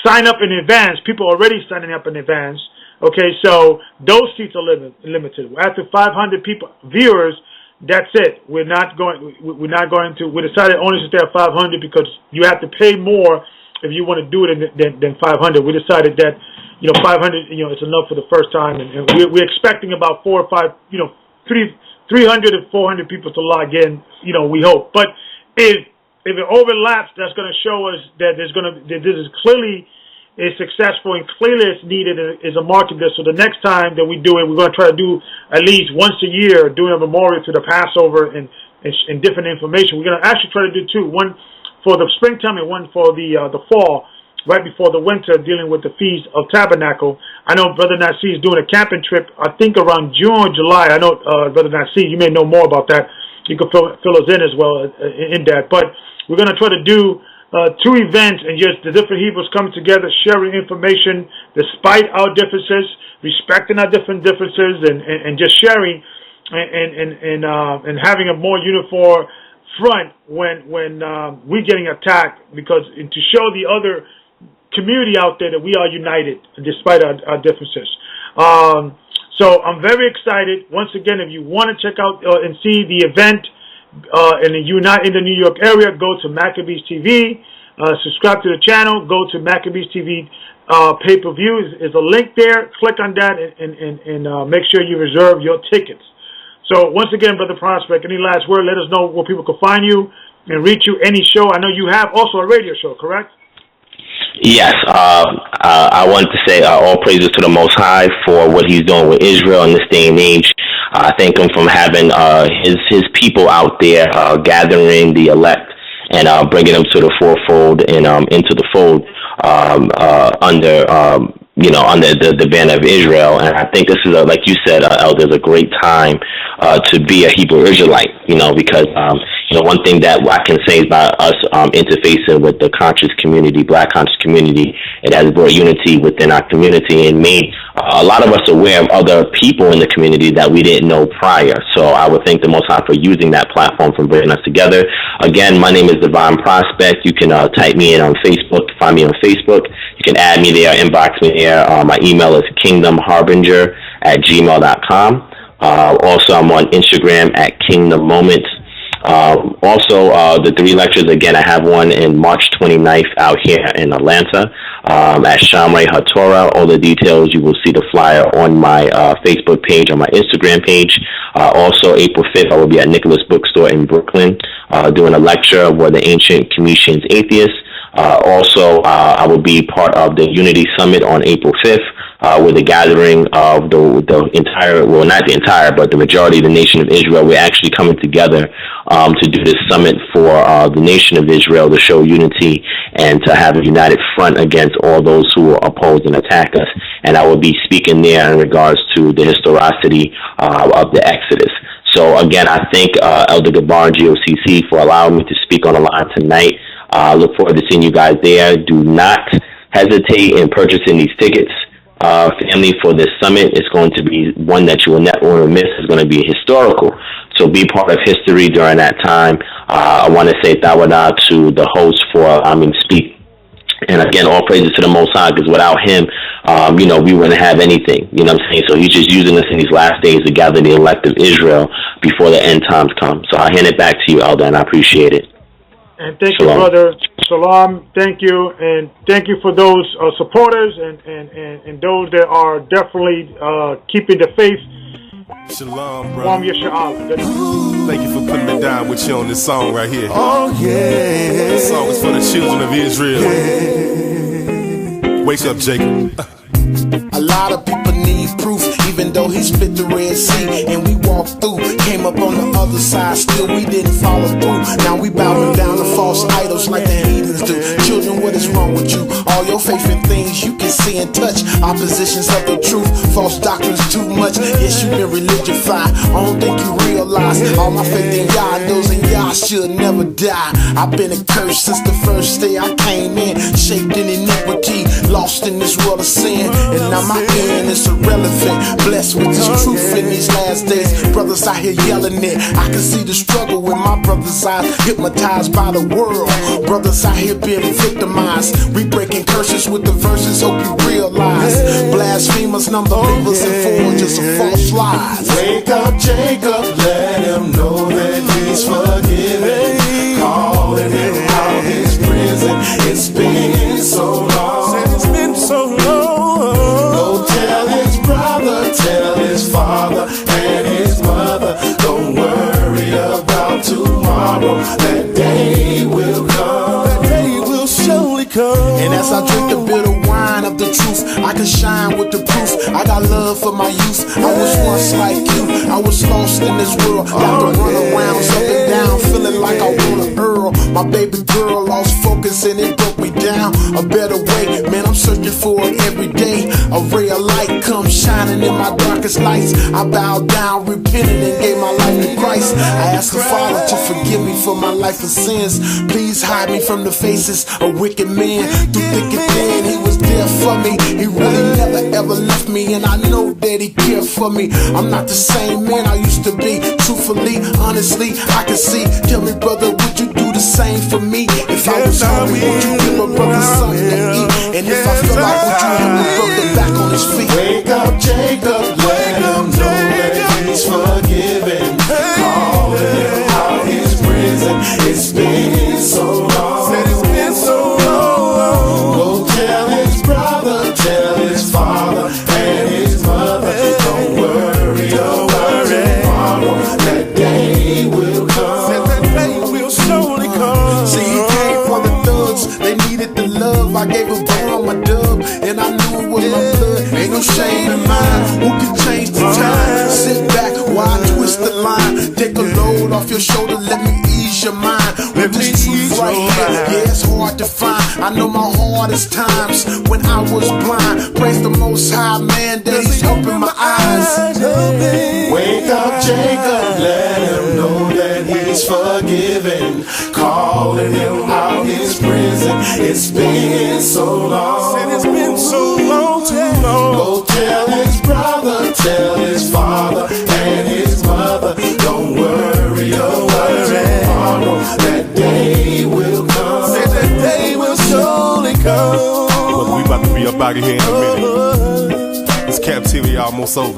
sign up in advance. People are already signing up in advance. Okay, so those seats are limited. After 500 viewers, that's it. We decided only to stay at 500 because you have to pay more if you want to do it than 500. We decided that 500 it's enough for the first time, and we're expecting about 300 to 400 people to log in. We hope, but if it overlaps, that's going to show us that this is clearly is successful and clearly it's needed is a market there. So the next time that we do it, we're going to try to do at least once a year, doing a memorial to the Passover and different information. We're going to actually try to do two, one for the springtime and one for the fall. right before the winter, dealing with the Feast of Tabernacle. I know Brother Nasir is doing a camping trip, I think around June or July. I know, Brother Nasir, you may know more about that. You can fill us in as well in that. But we're going to try to do 2 events and just the different Hebrews coming together, sharing information despite our differences, respecting our different differences, and just sharing and having a more uniform front when we're getting attacked, because to show the other community out there that we are united despite our differences. So I'm very excited. Once again, if you want to check out and see the event and you're not in the New York area, go to Maccabees TV, subscribe to the channel, go to Maccabees TV pay-per-view. Is a link there. Click on that and make sure you reserve your tickets. So once again, Brother Prospect, any last word? Let us know where people can find you and reach you. Any show. I know you have also a radio show, correct? Yes, I wanted to say all praises to the Most High for what He's doing with Israel in this day and age. I thank Him for having His people out there gathering the elect and bringing them to the fourfold and into the fold under the banner of Israel. And I think this is like you said, Elder, a great time to be a Hebrew Israelite. Because one thing that I can say about us interfacing with the conscious community, Black conscious community, it has brought unity within our community and made a lot of us aware of other people in the community that we didn't know prior. So I would thank the Most High for using that platform for bringing us together. Again, my name is Divine Prospect. You can type me in on Facebook, find me on Facebook. You can add me there, inbox me there. My email is kingdomharbinger@gmail.com. Also, I'm on Instagram at Kingdom Moments. Also, the 3 lectures, again, I have one in March 29th out here in Atlanta at Shamray HaTorah. All the details, you will see the flyer on my Facebook page, on my Instagram page. Also, April 5th, I will be at Nicholas Bookstore in Brooklyn doing a lecture of the Ancient Commission's Atheists. Also, I will be part of the Unity Summit on April 5th. With the gathering of the entire, well, not the entire, but the majority of the nation of Israel. We're actually coming together to do this summit for the nation of Israel, to show unity and to have a united front against all those who will oppose and attack us. And I will be speaking there in regards to the historicity of the Exodus. So again, I thank Elder Gabar and GOCC for allowing me to speak on the line tonight. I look forward to seeing you guys there. Do not hesitate in purchasing these tickets. Family, for this summit. It's going to be one that you will not want to miss. It's going to be historical. So be part of history during that time. I want to say Lawya to the host for allowing me to speak. And again, all praises to the Most High, because without Him, we wouldn't have anything. You know what I'm saying? So He's just using us in these last days to gather the elect of Israel before the end times come. So I'll hand it back to you, Elder, and I appreciate it. And thank Shalom. you, brother. Shalom. Thank you. And thank you for those supporters and those that are definitely keeping the faith. Shalom, bro. Thank you for putting me down with you on this song right here. Oh, yeah. This song is for the children of Israel. Yeah. Wake up, Jacob. A lot of people need proof, even though He split the Red Sea and we walked through. Came up on the other side, still we didn't follow through. Now we bowing down to false idols like the heathens do. Children, what is wrong with you? All your faith in things you can see and touch. Oppositions of the truth, false doctrines too much. Yes, you've been religified. I don't think you realize all my faith in Yah knows, and Yah should never die. I've been a curse since the first day I came in, shaped in iniquity, lost in this world of sin. And now my end is irrelevant, blessed with this truth in these last days. Brothers out here yelling it, I can see the struggle in my brothers' eyes, hypnotized by the world. Brothers out here being victimized, we breaking curses with the verses, hope you realize. Blasphemers, non-believers, and forgers of false lies. Wake up, Jacob, let him know that he's forgiven. Calling him out his prison, it's been so long. It's been so long. Go tell his brother, tell his father and his mother, don't worry about tomorrow, that day will come. That day will surely come. And as I drink the bitter wine of the truth, I can shine with the proof. I got love for my youth. I was once like you, I was lost in this world. Got to run around up and down, feeling like I want to hurl. My baby girl lost focus and it broke me down. A better way darkest lights. I bowed down, repented, and gave my life to Christ. I asked the Father to forgive me for my life of sins. Please hide me from the faces of wicked men. Through thick and thin, he was there for me. He really never ever left me, and I know that he cared for me. I'm not the same man I used to be. Truthfully, honestly, I can see. Tell me, brother, would you do the same for me? If I was hungry, would you give a brother something to eat? And if I feel like, would you help my brother back on his feet? Wake up, Jacob, let him know that he's forgiven. Call him out his prison. It's been so long. It's been so long. Go tell his brother, tell his father and his mother. Don't worry about tomorrow. That day will come. That day will surely come. See, he came for the thugs. They needed the love. I gave a bomb, my dub, and I knew it was my blood. Ain't no shame in mine. Who can change the time? Sit back while I twist the line. Take a load off your shoulder. Let me ease your mind. With this truth right here, yeah, it's hard to find. I know my hardest times when I was blind. Praise the Most High, man, that He's opened my eyes. Wake up, Jacob, let him know that he's forgiven. Calling him out his prison. It's been so long. It's been so long, too long. Go tell his brother, tell his father and his mother. Don't worry about tomorrow. That day will come. That day will surely come. But we about to be up out of here in a minute. This captivity almost over.